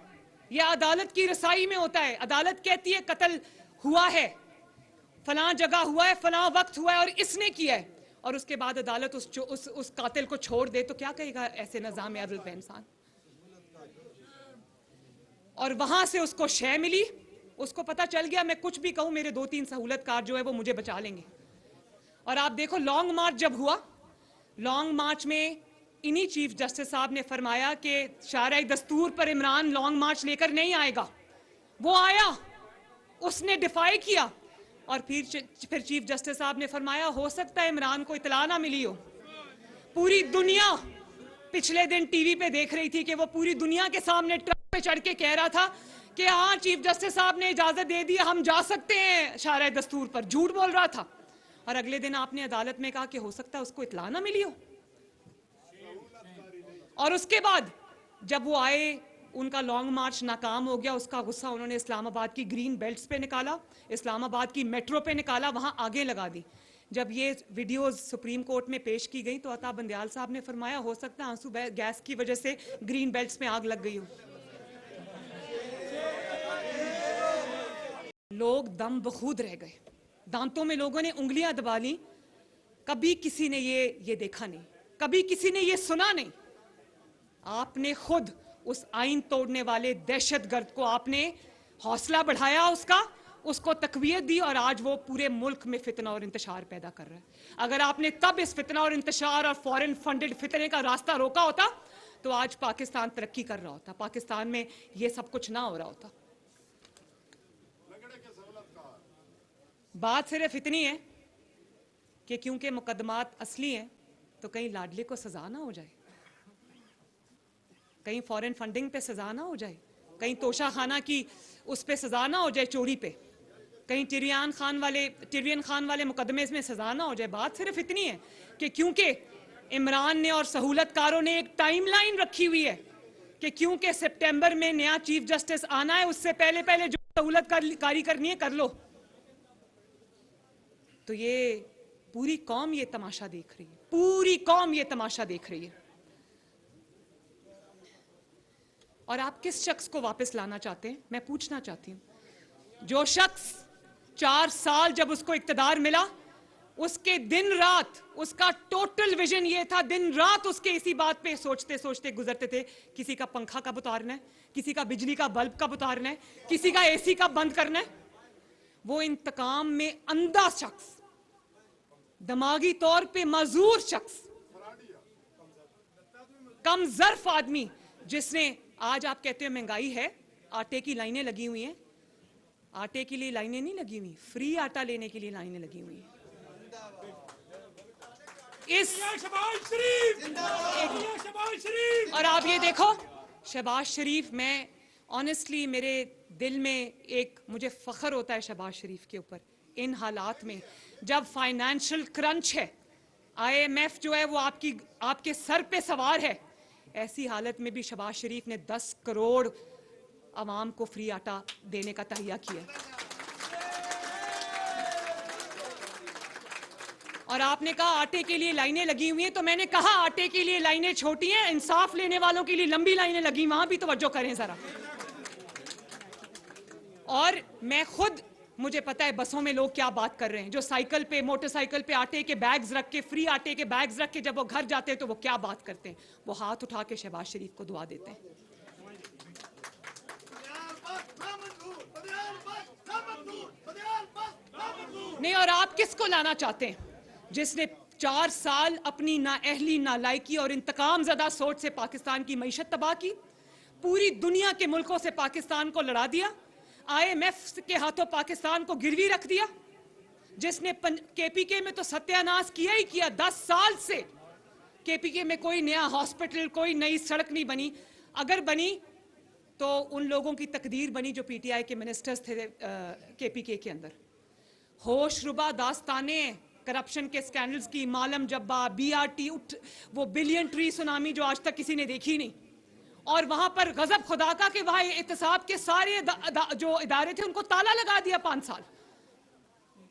या अदालत की रसाई में होता है, अदालत कहती है कत्ल हुआ है, फलां जगह हुआ है, फलां वक्त हुआ है और इसने किया है, और उसके बाद अदालत उस कातिल को छोड़ दे, तो क्या कहेगा ऐसे निज़ाम अदल पे इंसान? और वहां से उसको शय मिली, उसको पता चल गया मैं कुछ भी कहूं मेरे 2-3 सहूलतकार जो है वो मुझे बचा लेंगे। और आप देखो लॉन्ग मार्च जब हुआ, लॉन्ग मार्च में इन्हीं चीफ जस्टिस साहब ने फरमाया कि शारा दस्तूर पर इमरान लॉन्ग मार्च लेकर नहीं आएगा, वो आया, उसने डिफाई किया, और फिर चीफ जस्टिस साहब ने फरमाया हो सकता है इमरान को इतला ना मिली हो। पूरी दुनिया पिछले दिन टीवी पे देख रही थी कि वो पूरी दुनिया के सामने ट्रक पे चढ़ के कह रहा था कि हाँ चीफ जस्टिस साहब ने इजाजत दे दी, हम जा सकते हैं शारा दस्तूर पर, झूठ बोल रहा था। और अगले दिन आपने अदालत में कहा कि हो सकता है उसको इतला ना मिली हो। और उसके बाद जब वो आए, उनका लॉन्ग मार्च नाकाम हो गया, उसका गुस्सा उन्होंने इस्लामाबाद की ग्रीन बेल्ट्स पे निकाला, इस्लामाबाद की मेट्रो पे निकाला, वहां आगे लगा दी। जब ये वीडियोस सुप्रीम कोर्ट में पेश की गई तो अता बंदयाल साहब ने फरमाया हो सकता है आंसू गैस की वजह से ग्रीन बेल्ट्स में आग लग गई हो। लोग दम बखूद रह गए, दांतों में लोगों ने उंगलियां दबा ली। कभी किसी ने ये देखा नहीं, कभी किसी ने ये सुना नहीं। आपने खुद उस आईन तोड़ने वाले दहशतगर्द को आपने हौसला बढ़ाया, उसको तकवीयत दी, और आज वो पूरे मुल्क में फितना और इंतशार पैदा कर रहा है। अगर आपने तब इस फितना और इंतशार और फॉरेन फंडेड फितने का रास्ता रोका होता तो आज पाकिस्तान तरक्की कर रहा होता, पाकिस्तान में ये सब कुछ ना हो रहा होता। बात सिर्फ इतनी है कि क्योंकि मुकदमात असली हैं तो कहीं लाडले को सजा ना हो जाए, कहीं फॉरेन फंडिंग पे सजा ना हो जाए, कहीं तोशा खाना की उस पे सजा ना हो जाए, चोरी पे, कहीं टिरियन खान वाले मुकदमे में सजा ना हो जाए। बात सिर्फ इतनी है कि क्योंकि इमरान ने और सहूलतकारों ने एक टाइमलाइन रखी हुई है कि क्योंकि सितंबर में नया चीफ जस्टिस आना है, उससे पहले जो सहूलतकारी करनी है कर लो। तो ये पूरी कौम ये तमाशा देख रही है, पूरी कौम ये तमाशा देख रही है। और आप किस शख्स को वापस लाना चाहते हैं? मैं पूछना चाहती हूं। जो शख्स 4 साल जब उसको इक्तदार मिला, उसके दिन रात उसका टोटल विजन ये था, दिन रात उसके इसी बात पे सोचते सोचते गुजरते थे, किसी का पंखा कब उतारना है, किसी का बिजली का बल्ब कब उतारना है, किसी का एसी कब बंद करना है। वो इंतकाम में अंधा शख्स, दिमागी तौर पे मजूर शख्स, कम ज़र्फ आदमी, जिसने आज आप कहते हो महंगाई है, आटे की लाइनें लगी हुई हैं, आटे के लिए लाइनें नहीं लगी हुई, फ्री आटा लेने के लिए लाइनें लगी हुई हैं। और आप ये देखो शहबाज शरीफ, मैं ऑनेस्टली मेरे दिल में एक मुझे फख्र होता है शहबाज शरीफ के ऊपर। इन हालात में जब फाइनेंशियल क्रंच है, IMF जो है वो आपके सर पे सवार है, ऐसी हालत में भी शहबाज शरीफ ने 10 करोड़ अवाम को फ्री आटा देने का तहिया किया। और आपने कहा आटे के लिए लाइनें लगी हुई हैं, तो मैंने कहा आटे के लिए लाइनें छोटी हैं, इंसाफ लेने वालों के लिए लंबी लाइनें लगी, वहां भी तवज्जो करें जरा। और मैं खुद, मुझे पता है बसों में लोग क्या बात कर रहे हैं, जो साइकिल पे, मोटरसाइकिल पे आटे के बैग्स रख के, फ्री आटे के बैग्स रख के जब वो घर जाते हैं तो वो क्या बात करते हैं, वो हाथ उठा के शहबाज शरीफ को दुआ देते हैं। नहीं, और आप किसको लाना चाहते हैं जिसने 4 साल अपनी नाअहली, नालायकी और इंतकाम ज़दा सोच से पाकिस्तान की मईशत तबाह की, पूरी दुनिया के मुल्कों से पाकिस्तान को लड़ा दिया, IMF के हाथों पाकिस्तान को गिरवी रख दिया, जिसने KPK में तो सत्यानाश किया ही किया। 10 साल से KPK में कोई नया हॉस्पिटल, कोई नई सड़क नहीं बनी। अगर बनी तो उन लोगों की तकदीर बनी जो PTI के मिनिस्टर्स थे KPK के अंदर। होशरुबा दास्ताने करप्शन के स्कैंडल्स की, मालम जब्बा, BRT, वो बिलियन ट्री सुनामी जो आज तक किसी ने देखी नहीं, और वहां पर गजब खुदा का कि वहां एहतसाब के सारे जो इदारे थे उनको ताला लगा दिया 5 साल।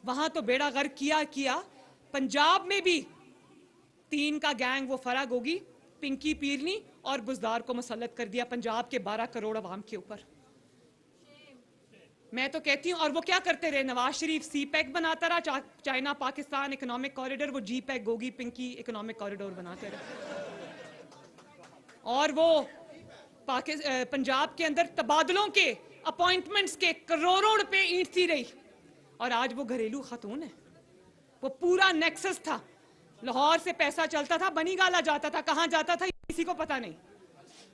वहां तो बेड़ा गर्क किया। पंजाब में भी 3 का गैंग, वो फराग होगी, पिंकी पीरनी और बुजदार को मुसल्लत कर दिया पंजाब के 12 करोड़ अवाम के ऊपर। मैं तो कहती हूँ, और वो क्या करते रहे, नवाज शरीफ CPEC बनाता रहा, चाइना पाकिस्तान इकोनॉमिक कॉरिडोर, वो GPEC, Gogi Pinky economic corridor बनाते रहे। और वो पंजाब के अंदर तबादलों के, अपॉइंटमेंट्स के करोड़ों रुपए ईंटती रही, और आज वो घरेलू खातून है। वो पूरा नेक्सस था, लाहौर से पैसा चलता था, बनीगाला जाता था, कहां जाता था किसी को पता नहीं।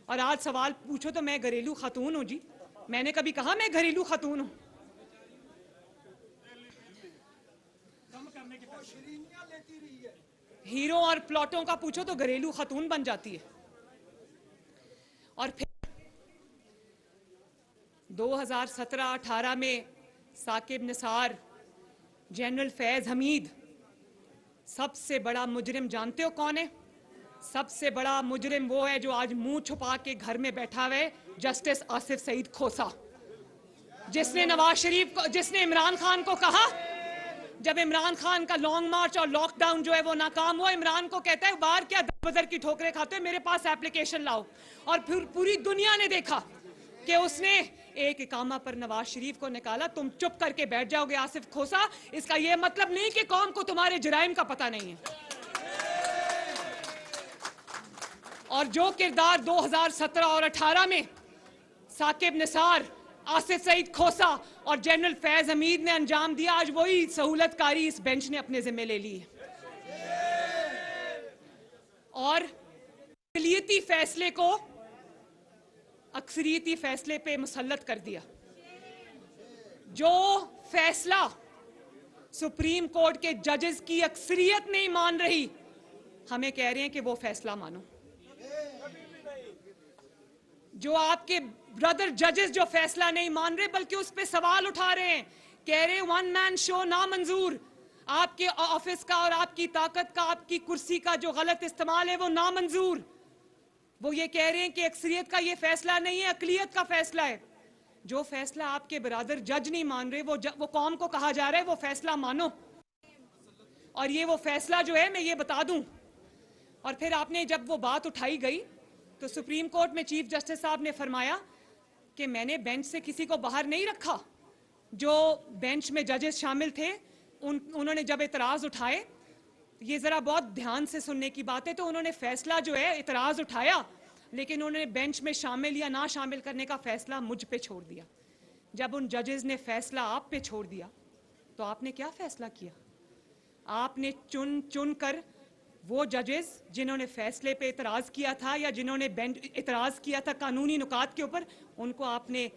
और आज सवाल पूछो तो मैं घरेलू खातून हूं जी, मैंने कभी कहा मैं घरेलू खातून हूं? हीरो और प्लॉटों का पूछो तो घरेलू खातून बन जाती है। और फिर 2017-18 में साकिब निसार, जनरल फैज हमीद, सबसे बड़ा मुजरिम जानते हो कौन है? सबसे बड़ा मुजरिम वो है जो आज मुंह छुपा के घर में बैठा हुआ है, जस्टिस आसिफ सईद खोसा, जिसने नवाज शरीफ को, जिसने इमरान खान को कहा, जब इमरान खान का लॉन्ग मार्च और लॉकडाउन जो है वो नाकाम हुआ, इमरान को कहता है बाहर क्या बजर की ठोकरें खाते हो, मेरे पास एप्लीकेशन लाओ। और फिर पूरी दुनिया ने देखा कि उसने एक इकामा पर नवाज शरीफ को निकाला। तुम चुप करके बैठ जाओगे आसिफ खोसा, इसका यह मतलब नहीं कि कौम को तुम्हारे जराइम का पता नहीं है। और जो किरदार 2017 और 18 में साकिब निसार, आसिफ सईद खोसा और जनरल फैज हमीद ने अंजाम दिया, आज वही सहूलतकारी इस बेंच ने अपने जिम्मे ले ली है। और अक़लियती फैसले को अक्सरियती फैसले पे मुसल्लत कर दिया। जो फैसला सुप्रीम कोर्ट के जजेस की अक्सरियत नहीं मान रही, हमें कह रहे हैं कि वो फैसला मानो। जो आपके ब्रदर जजेस जो फैसला नहीं मान रहे बल्कि उस पे सवाल उठा रहे हैं, कह रहे हैं 1 मैन शो नामंजूर, आपके ऑफिस का और आपकी ताकत का, आपकी कुर्सी का जो गलत इस्तेमाल है वो नामंजूर। वो ये कह रहे हैं कि अक्सरियत का ये फैसला नहीं है, अक़लियत का फैसला है। जो फैसला आपके ब्रदर जज नहीं मान रहे, वो कौम को कहा जा रहा है वो फैसला मानो। और ये वो फैसला जो है, मैं ये बता दूं, और फिर आपने जब वो बात उठाई गई तो सुप्रीम कोर्ट में चीफ जस्टिस साहब ने फरमाया कि मैंने बेंच से किसी को बाहर नहीं रखा। जो बेंच में जजेस शामिल थे उन्होंने जब इतराज़ उठाए, ये ज़रा बहुत ध्यान से सुनने की बात है, तो उन्होंने फैसला जो है इतराज़ उठाया, लेकिन उन्होंने बेंच में शामिल या ना शामिल करने का फैसला मुझ पे छोड़ दिया। जब उन जजेस ने फैसला आप पे छोड़ दिया तो आपने क्या फैसला किया? आपने चुन चुन कर वो जजेस जिन्होंने फैसले पे इतराज़ किया था या जिन्होंने बेंच इतराज़ किया था कानूनी नुकात के ऊपर, उनको आपने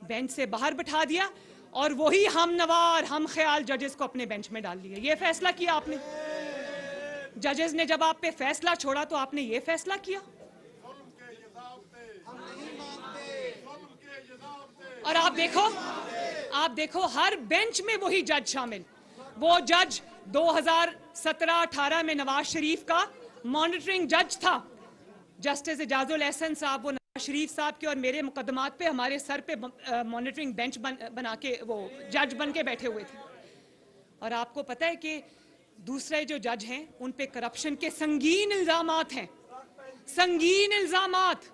बेंच से बाहर बिठा दिया और वही हमनवार हम ख्याल जजेस को अपने बेंच में डाल लिया। ये फैसला किया आपने। जजेस ने जब आप पे फैसला छोड़ा तो आपने ये फैसला किया। और आप देखो हर बेंच में वही जज शामिल। वो जज 2017-18 में नवाज शरीफ का मॉनिटरिंग जज था, जस्टिस एजाजुल एहसन साहब। वो नवाज शरीफ साहब के और मेरे मुकदमात पे हमारे सर पे मॉनिटरिंग बेंच बना के वो जज बन के बैठे हुए थे। और आपको पता है कि दूसरे जो जज हैं उन पे करप्शन के संगीन इल्जामात हैं, संगीन इल्जामात।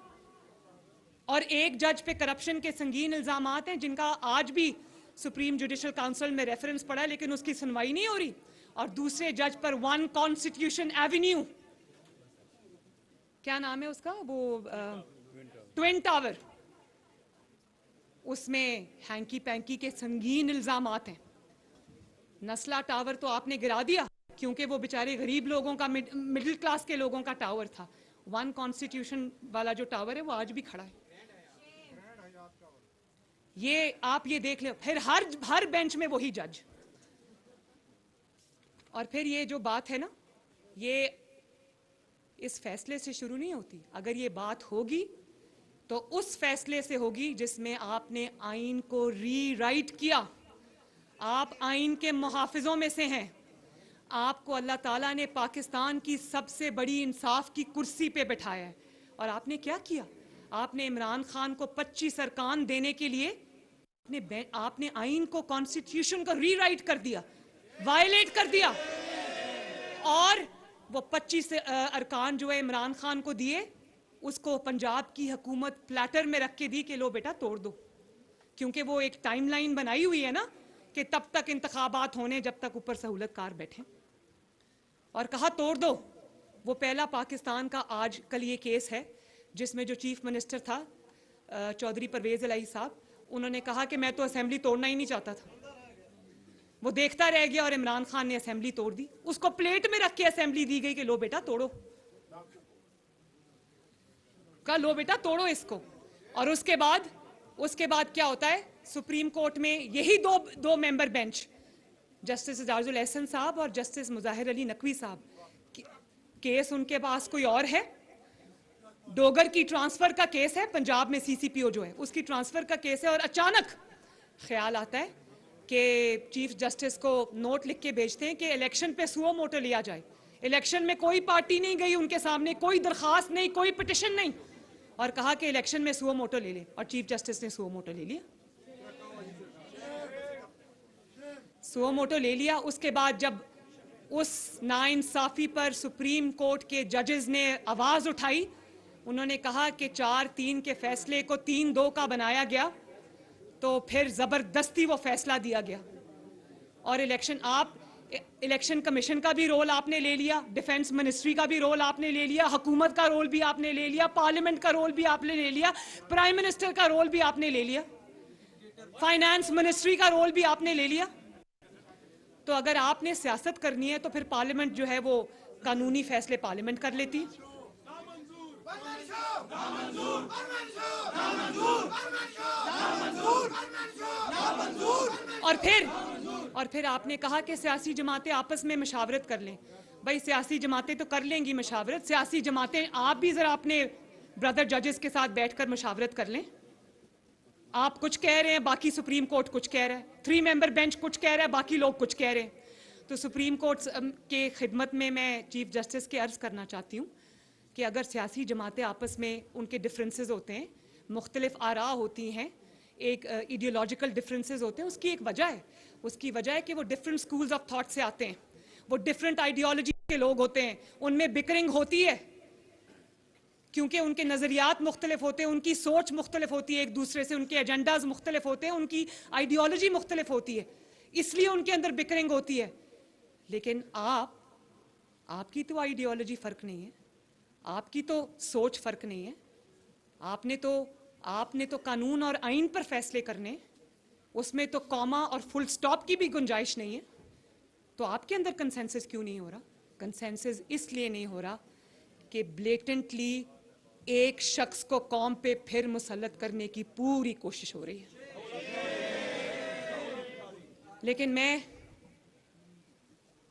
और एक जज पे करप्शन के संगीन इल्जामात हैं जिनका आज भी सुप्रीम जुडिशल काउंसिल में रेफरेंस पड़ा है, लेकिन उसकी सुनवाई नहीं हो रही। और दूसरे जज पर वन कॉन्स्टिट्यूशन एवेन्यू, क्या नाम है उसका, वो ट्विन टावर, उसमें हैंकी पैंकी के संगीन इल्जामात हैं। नस्ला टावर तो आपने गिरा दिया क्योंकि वो बेचारे गरीब लोगों का, मिडिल क्लास के लोगों का टावर था। वन कॉन्स्टिट्यूशन वाला जो टावर है वो आज भी खड़ा है। ये आप ये देख ले, फिर हर बेंच में वही जज। और फिर ये जो बात है ना, ये इस फैसले से शुरू नहीं होती। अगर ये बात होगी तो उस फैसले से होगी जिसमें आपने आइन को रीराइट किया। आप आइन के मुहाफिजों में से हैं। आपको अल्लाह ताला ने पाकिस्तान की सबसे बड़ी इंसाफ की कुर्सी पे बिठाया है। और आपने क्या किया? आपने इमरान खान को 25 अरकान देने के लिए आपने आइन को, कॉन्स्टिट्यूशन को रीराइट कर दिया, वायलेट कर दिया। और वो 25 अरकान जो है इमरान खान को दिए, उसको पंजाब की हुकूमत प्लेटर में रख के दी कि लो बेटा तोड़ दो, क्योंकि वो एक टाइमलाइन बनाई हुई है ना कि तब तक इंतखाबात होने जब तक ऊपर सहूलतकार बैठे, और कहा तोड़ दो। वो पहला पाकिस्तान का आज कल ये केस है जिसमें जो चीफ मिनिस्टर था चौधरी परवेज इलाही साहब, उन्होंने कहा कि मैं तो असेंबली तोड़ना ही नहीं चाहता था। वो देखता रह गया और इमरान खान ने असेंबली तोड़ दी। उसको प्लेट में रख के असेंबली दी गई कि लो बेटा तोड़ो, का लो बेटा तोड़ो इसको। और उसके बाद क्या होता है, सुप्रीम कोर्ट में यही दो member bench, justice Ejazul Ehsan साहब और जस्टिस मुजाहिर अली नकवी साहब, केस उनके पास कोई और है। डोगर की ट्रांसफर का केस है, पंजाब में सीसीपीओ जो है उसकी ट्रांसफर का केस है। और अचानक ख्याल आता है कि चीफ जस्टिस को नोट लिख के भेजते हैं कि इलेक्शन पे सुओ मोटो लिया जाए। इलेक्शन में कोई पार्टी नहीं गई उनके सामने, कोई दरखास्त नहीं, कोई पिटिशन नहीं, और कहा कि इलेक्शन में सुओ मोटो ले ले। और चीफ जस्टिस ने सुओ मोटो ले लिया, सुओ मोटो ले लिया। उसके बाद जब उस नाइंसाफी पर सुप्रीम कोर्ट के जजेस ने आवाज उठाई, उन्होंने कहा कि 4-3 के फैसले को 3-2 का बनाया गया, तो फिर जबरदस्ती वो फैसला दिया गया। और इलेक्शन कमीशन का भी रोल आपने ले लिया, डिफेंस मिनिस्ट्री का भी रोल आपने ले लिया, हुकूमत का रोल भी आपने ले लिया, पार्लियामेंट का रोल भी आपने ले लिया, प्राइम मिनिस्टर का रोल भी आपने ले लिया, फाइनेंस मिनिस्ट्री का रोल भी आपने ले लिया। तो अगर आपने सियासत करनी है तो फिर पार्लियामेंट जो है वो कानूनी फैसले पार्लियामेंट कर लेती। और फिर आपने कहा कि सियासी जमातें आपस में मशावरत कर लें। भाई सियासी जमातें तो कर लेंगी मशावरत, सियासी जमातें आप भी जरा अपने ब्रदर जजेस के साथ बैठकर मशावरत कर लें। आप कुछ कह रहे हैं, बाकी सुप्रीम कोर्ट कुछ कह रहा है, 3 मेंबर बेंच कुछ कह रहा है, बाकी लोग कुछ कह रहे हैं। तो सुप्रीम कोर्ट के खिदमत में मैं चीफ जस्टिस के अर्ज करना चाहती हूँ कि अगर सियासी जमातें आपस में उनके डिफरेंसेस होते हैं, मुख्तलिफ आरा होती हैं, एक आइडियोलॉजिकल डिफरेंसेस होते हैं, उसकी एक वजह है। उसकी वजह है कि वो डिफरेंट स्कूल्स ऑफ थॉट से आते हैं, वो डिफरेंट आइडियोलॉजी के लोग होते हैं, उनमें बिकरिंग होती है क्योंकि उनके नज़रियात मुख्तलिफ होते हैं, उनकी सोच मुख्तलिफ होती है एक दूसरे से, उनके एजेंडाज मुख्तलिफ होते हैं, उनकी आइडियोलॉजी मुख्तलिफ होती है, इसलिए उनके अंदर बिकरिंग होती है। लेकिन आपकी तो आइडियोलॉजी फ़र्क नहीं है, आपकी तो सोच फ़र्क नहीं है, आपने तो कानून और आइन पर फैसले करने, उसमें तो कॉमा और फुल स्टॉप की भी गुंजाइश नहीं है। तो आपके अंदर कंसेंसस क्यों नहीं हो रहा? कंसेंसस इसलिए नहीं हो रहा कि ब्लेटेंटली एक शख्स को कौम पे फिर मुसल्लत करने की पूरी कोशिश हो रही है। लेकिन मैं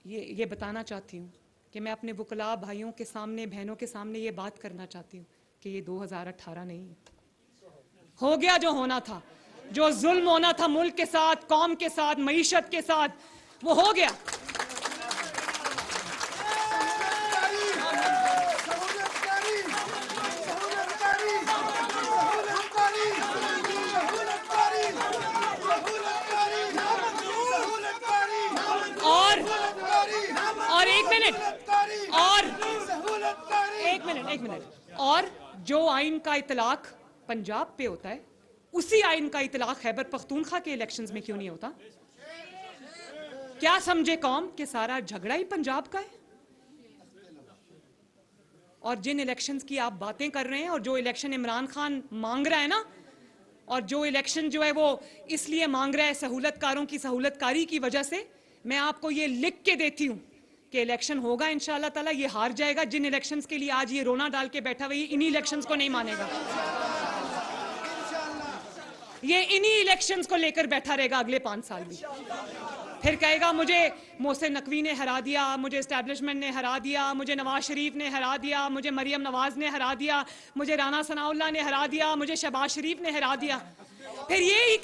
ये बताना चाहती हूँ कि मैं अपने वकला भाइयों के सामने, बहनों के सामने ये बात करना चाहती हूँ कि ये 2018 नहीं है। हो गया जो होना था, जो जुल्म होना था मुल्क के साथ, कौम के साथ, मईशत के साथ, वो हो गया। मिनट और एक मिनट और जो आइन का इतलाक पंजाब पे होता है उसी आइन का इतलाक खैबर पख्तूनख्वा के इलेक्शंस में क्यों नहीं होता? क्या समझे कौम कि सारा झगड़ा ही पंजाब का है? और जिन इलेक्शंस की आप बातें कर रहे हैं और जो इलेक्शन इमरान खान मांग रहा है ना, और जो इलेक्शन जो है वो इसलिए मांग रहा है सहूलतकारों की सहूलतकारी की वजह से, मैं आपको ये लिख के देती हूं कि इलेक्शन होगा इंशाअल्लाह ताला, ये हार जाएगा। जिन इलेक्शंस के लिए आज ये रोना डाल के बैठा हुआ है, इन्हीं इलेक्शंस को नहीं मानेगा, ये इन्हीं इलेक्शंस को लेकर बैठा रहेगा अगले 5 साल भी। फिर कहेगा मुझे मोहसिन नकवी ने हरा दिया, मुझे एस्टैब्लिशमेंट ने हरा दिया, मुझे नवाज शरीफ ने हरा दिया, मुझे मरियम नवाज ने हरा दिया, मुझे राना सनाउल्लाह ने हरा दिया, मुझे शहबाज शरीफ ने हरा दिया। फिर यही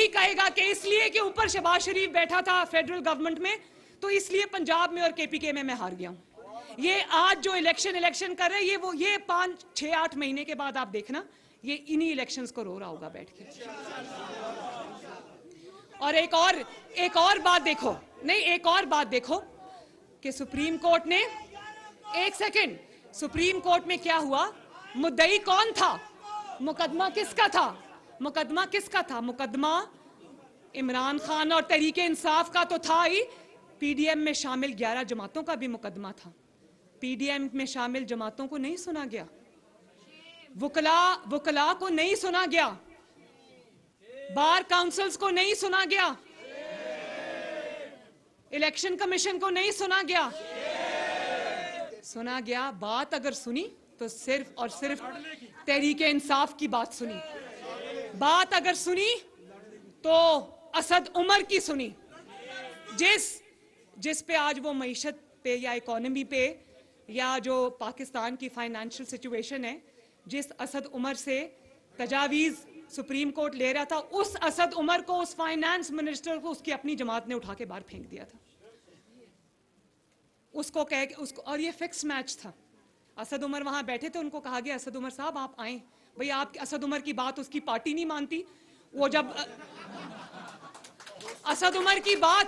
कहेगा कि इसलिए कि ऊपर शहबाज शरीफ बैठा था फेडरल गवर्नमेंट में, तो इसलिए पंजाब में और केपीके में मैं हार गया हूं। ये आज जो इलेक्शन कर रहे हैं, ये 5, 6, 8 महीने के बाद आप देखना, ये इन्हीं इलेक्शंस को रो रहा होगा बैठ के। और एक और बात देखो कि सुप्रीम कोर्ट ने, एक सेकंड, सुप्रीम कोर्ट में क्या हुआ? मुद्दई कौन था? मुकदमा किसका था? मुकदमा इमरान खान और तहरीके इंसाफ का तो था ही, पीडीएम में शामिल 11 जमातों का भी मुकदमा था। पीडीएम में शामिल जमातों को नहीं सुना गया, वकला को नहीं सुना गया, बार काउंसिल्स को नहीं सुना गया, इलेक्शन कमीशन को नहीं सुना गया। बात अगर सुनी तो सिर्फ और सिर्फ तहरीके इंसाफ की बात सुनी। बात अगर सुनी तो असद उमर की सुनी, जिस पे आज वो मईशत पे या इकोनॉमी पे या जो पाकिस्तान की फाइनेंशियल सिचुएशन है, जिस असद उमर से तजावीज़ सुप्रीम कोर्ट ले रहा था, उस असद उमर को, उस फाइनेंस मिनिस्टर को उसकी अपनी जमात ने उठा के बाहर फेंक दिया था। उसको कह के उसको, और ये फिक्स मैच था। असद उमर वहां बैठे थे, उनको कहा गया असद उमर साहब आप आए। भाई आप असद उमर की बात उसकी पार्टी नहीं मानती। वो जब असद उमर की बात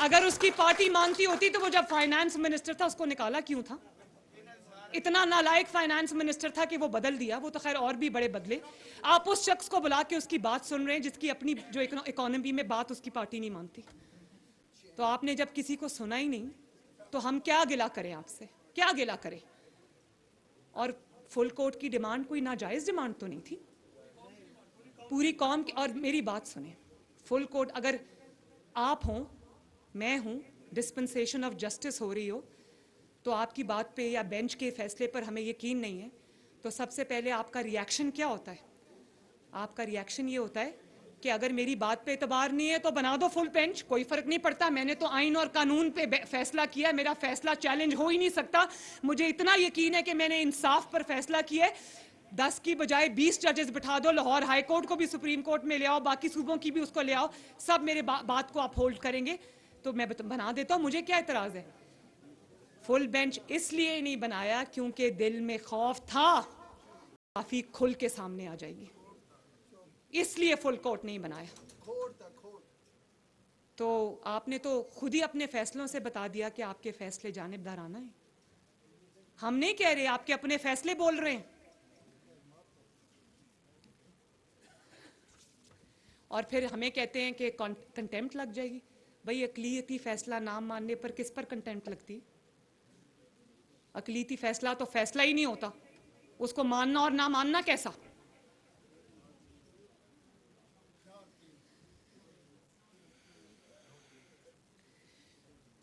अगर उसकी पार्टी मानती होती तो वो जब फाइनेंस मिनिस्टर था उसको निकाला क्यों था? इतना नालायक फाइनेंस मिनिस्टर था कि वो बदल दिया। वो तो खैर और भी बड़े बदले। आप उस शख्स को बुला के उसकी बात सुन रहे हैं जिसकी अपनी जो इकोनॉमी में बात उसकी पार्टी नहीं मानती। तो आपने जब किसी को सुना ही नहीं तो हम क्या गिला करें आपसे, क्या गिला करें? और फुल कोर्ट की डिमांड कोई नाजायज डिमांड तो नहीं थी पूरी कौम की। और मेरी बात सुने, फुल कोर्ट अगर आप हों, मैं हूं, डिस्पेंसेशन ऑफ जस्टिस हो रही हो, तो आपकी बात पे या बेंच के फैसले पर हमें यकीन नहीं है, तो सबसे पहले आपका रिएक्शन क्या होता है? आपका रिएक्शन ये होता है कि अगर मेरी बात पे एतबार नहीं है तो बना दो फुल बेंच, कोई फर्क नहीं पड़ता, मैंने तो आइन और कानून पे फैसला किया, मेरा फैसला चैलेंज हो ही नहीं सकता। मुझे इतना यकीन है कि मैंने इंसाफ पर फैसला किया है। 10 की बजाय 20 जजेस बिठा दो, लाहौर हाई कोर्ट को भी सुप्रीम कोर्ट में ले आओ, बाकी सूबों की भी उसको ले आओ, सब मेरे बात को आप होल्ड करेंगे तो मैं बना देता हूं। मुझे क्या एतराज है? फुल बेंच इसलिए नहीं बनाया क्योंकि दिल में खौफ था काफी खुल के सामने आ जाएगी, इसलिए फुल कोर्ट नहीं बनाया। तो आपने तो खुद ही अपने फैसलों से बता दिया कि आपके फैसले जानिबदाराना है। हम नहीं कह रहे, आपके अपने फैसले बोल रहे हैं। और फिर हमें कहते हैं कि कंटेम्प्ट लग जाएगी। भाई अकलियती फैसला ना मानने पर किस पर कंटेम्प्ट लगती? अकलियती फैसला तो फैसला ही नहीं होता, उसको मानना और ना मानना कैसा?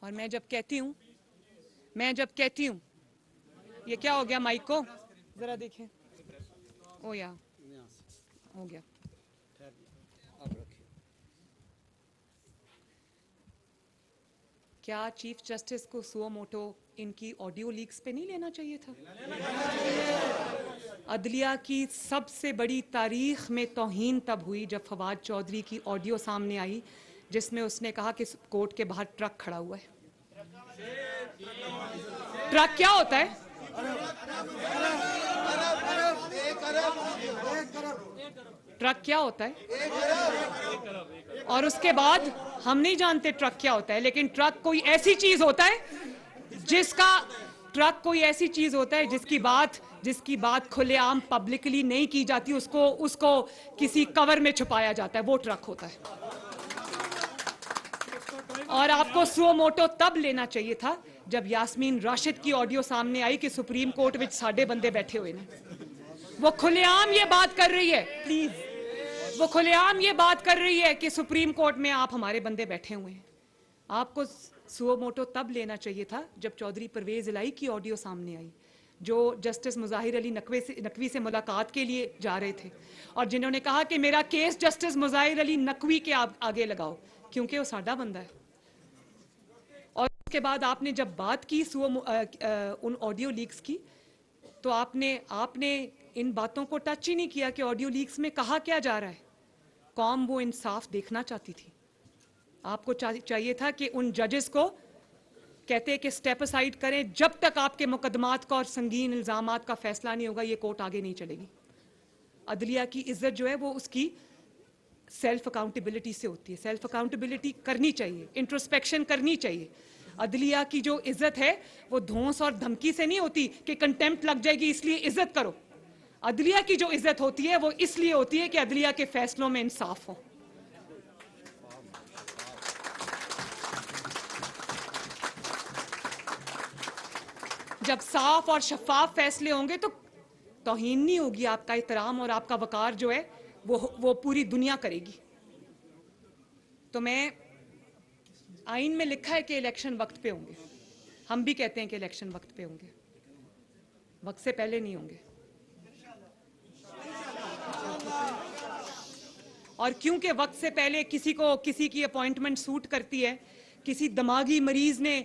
और मैं जब कहती हूं ये क्या हो गया? माइक को जरा देखें। ओ या हो गया। क्या चीफ जस्टिस को सुओ मोटो इनकी ऑडियो लीक्स पे नहीं लेना चाहिए था? अदलिया की सबसे बड़ी तारीख में तौहीन तब हुई जब फवाद चौधरी की ऑडियो सामने आई जिसमें उसने कहा कि कोर्ट के बाहर ट्रक खड़ा हुआ है। ट्रक क्या होता है? ट्रक क्या होता है, और उसके बाद हम नहीं जानते ट्रक क्या होता है, लेकिन ट्रक कोई ऐसी चीज होता है जिसकी बात खुलेआम पब्लिकली नहीं की जाती, उसको किसी कवर में छुपाया जाता है, वो ट्रक होता है। और आपको सुओ मोटो तब लेना चाहिए था जब यास्मीन राशिद की ऑडियो सामने आई कि सुप्रीम कोर्ट विच साडे बंदे बैठे हुए ने। वो खुलेआम ये बात कर रही है, प्लीज, वो खुलेआम ये बात कर रही है कि सुप्रीम कोर्ट में आप हमारे बंदे बैठे हुए हैं। आपको सुओ मोटो तब लेना चाहिए था जब चौधरी परवेज इलाही की ऑडियो सामने आई, जो जस्टिस मुजाहिर अली नकवी से मुलाकात के लिए जा रहे थे और जिन्होंने कहा कि मेरा केस जस्टिस मुजाहिर अली नकवी के आगे लगाओ क्योंकि वो साडा बंदा है। और उसके बाद आपने जब बात की उन ऑडियो लीक्स की, तो आपने इन बातों को टच ही नहीं किया कि ऑडियो लीक्स में कहा क्या जा रहा है। कौम वो इंसाफ देखना चाहती थी। आपको चाहिए था कि उन जजेस को कहते कि स्टेप असाइड करें, जब तक आपके मुकदमात का और संगीन इल्जामात का फैसला नहीं होगा ये कोर्ट आगे नहीं चलेगी। अदलिया की इज्जत जो है वो उसकी सेल्फ अकाउंटेबिलिटी से होती है। सेल्फ अकाउंटेबिलिटी करनी चाहिए, इंट्रोस्पेक्शन करनी चाहिए। अदलिया की जो इज्जत है वो धौंस और धमकी से नहीं होती कि कंटेम्प्ट लग जाएगी इसलिए इज्जत करो। अदलिया की जो इज्जत होती है वो इसलिए होती है कि अदलिया के फैसलों में इंसाफ हो। जब साफ और शफाफ फैसले होंगे तो तौहीन नहीं होगी, आपका एहतराम और आपका वकार जो है वो पूरी दुनिया करेगी। तो आईन में लिखा है कि इलेक्शन वक्त पे होंगे, हम भी कहते हैं कि इलेक्शन वक्त पे होंगे, वक्त से पहले नहीं होंगे। और क्योंकि वक्त से पहले किसी की अपॉइंटमेंट सूट करती है, किसी दिमागी मरीज ने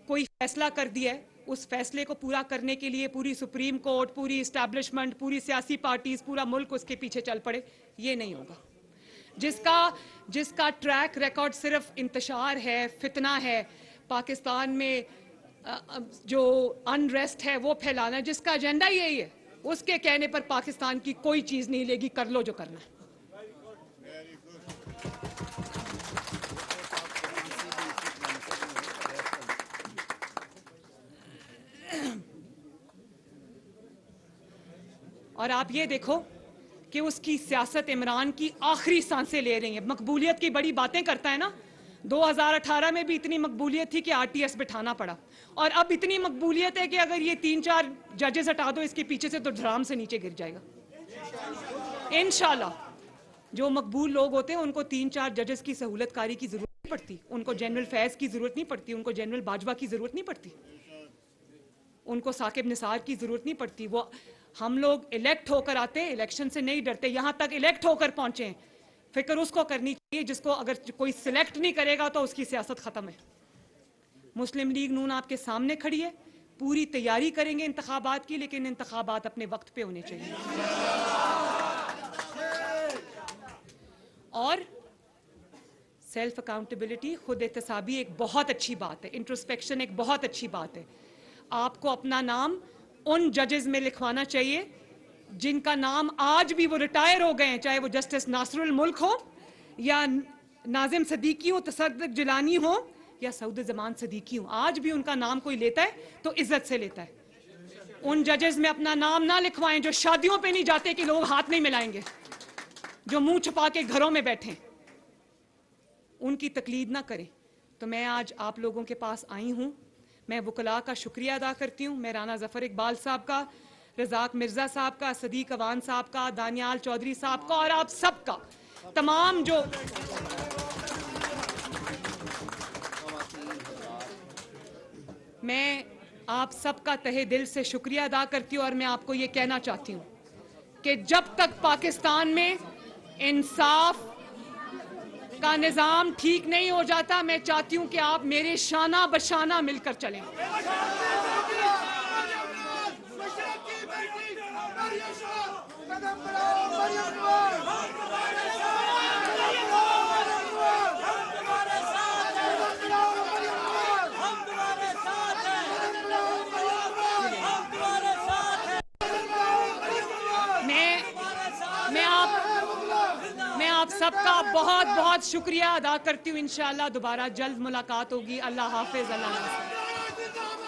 कोई फैसला कर दिया है, उस फैसले को पूरा करने के लिए पूरी सुप्रीम कोर्ट, पूरी इस्टेब्लिशमेंट, पूरी सियासी पार्टीज, पूरा मुल्क उसके पीछे चल पड़े, ये नहीं होगा। जिसका ट्रैक रिकॉर्ड सिर्फ इंतशार है, फितना है, पाकिस्तान में जो अनरेस्ट है वो फैलाना, जिसका एजेंडा यही है, उसके कहने पर पाकिस्तान की कोई चीज नहीं लेगी, कर लो जो करना है। और आप ये देखो कि उसकी सियासत इमरान की आखिरी सांसें ले रही है। मकबूलियत की बड़ी बातें करता है ना, 2018 में भी इतनी मकबूलियत थी कि आरटीएस बिठाना पड़ा, और अब इतनी मकबूलियत है कि अगर ये 3-4 जजेस हटा दो इसके पीछे से तो धड़ाम से नीचे गिर जाएगा इंशाल्लाह। जो मकबूल लोग होते हैं उनको 3-4 जजेस की सहूलतकारी की जरूरत नहीं पड़ती, उनको जनरल फैज की जरूरत नहीं पड़ती, उनको जनरल बाजवा की जरूरत नहीं पड़ती, उनको साकिब निसार की जरूरत नहीं पड़ती। वो हम लोग इलेक्ट होकर आते हैं, इलेक्शन से नहीं डरते, यहां तक इलेक्ट होकर पहुंचे हैं। फिक्र उसको करनी चाहिए जिसको अगर कोई सिलेक्ट नहीं करेगा तो उसकी सियासत खत्म है। मुस्लिम लीग नून आपके सामने खड़ी है, पूरी तैयारी करेंगे इंतखाबात की, लेकिन इंतखाबात अपने वक्त पे होने चाहिए। और सेल्फ अकाउंटेबिलिटी, खुद एहतसाबी एक बहुत अच्छी बात है, इंट्रोस्पेक्शन एक बहुत अच्छी बात है। आपको अपना नाम उन जजेस में लिखवाना चाहिए जिनका नाम आज भी वो रिटायर हो गए हैं, चाहे वो जस्टिस नासरुल मुल्क हो या नाजिम सदीकी हो, तसद्दुक जिलानी हो या सऊद जमान सदीकी हो, आज भी उनका नाम कोई लेता है तो इज्जत से लेता है। उन जजेस में अपना नाम ना लिखवाएं जो शादियों पे नहीं जाते कि लोग हाथ नहीं मिलाएंगे, जो मुंह छुपा के घरों में बैठे, उनकी तकलीद ना करें। तो मैं आज आप लोगों के पास आई हूं, मैं वकला का शुक्रिया अदा करती हूँ। मैं राना जफर इकबाल साहब का, रजाक मिर्जा साहब का, सदीक अवान साहब का, दानियाल चौधरी साहब का और आप सबका, तमाम जो मैं आप सबका तहे दिल से शुक्रिया अदा करती हूँ। और मैं आपको ये कहना चाहती हूँ कि जब तक पाकिस्तान में इंसाफ का निजाम ठीक नहीं हो जाता, मैं चाहती हूं कि आप मेरे शाना बशाना मिलकर चलें। सबका बहुत बहुत शुक्रिया अदा करती हूँ। इंशाल्लाह दोबारा जल्द मुलाकात होगी। अल्लाह हाफिज, अल्लाह नासिर।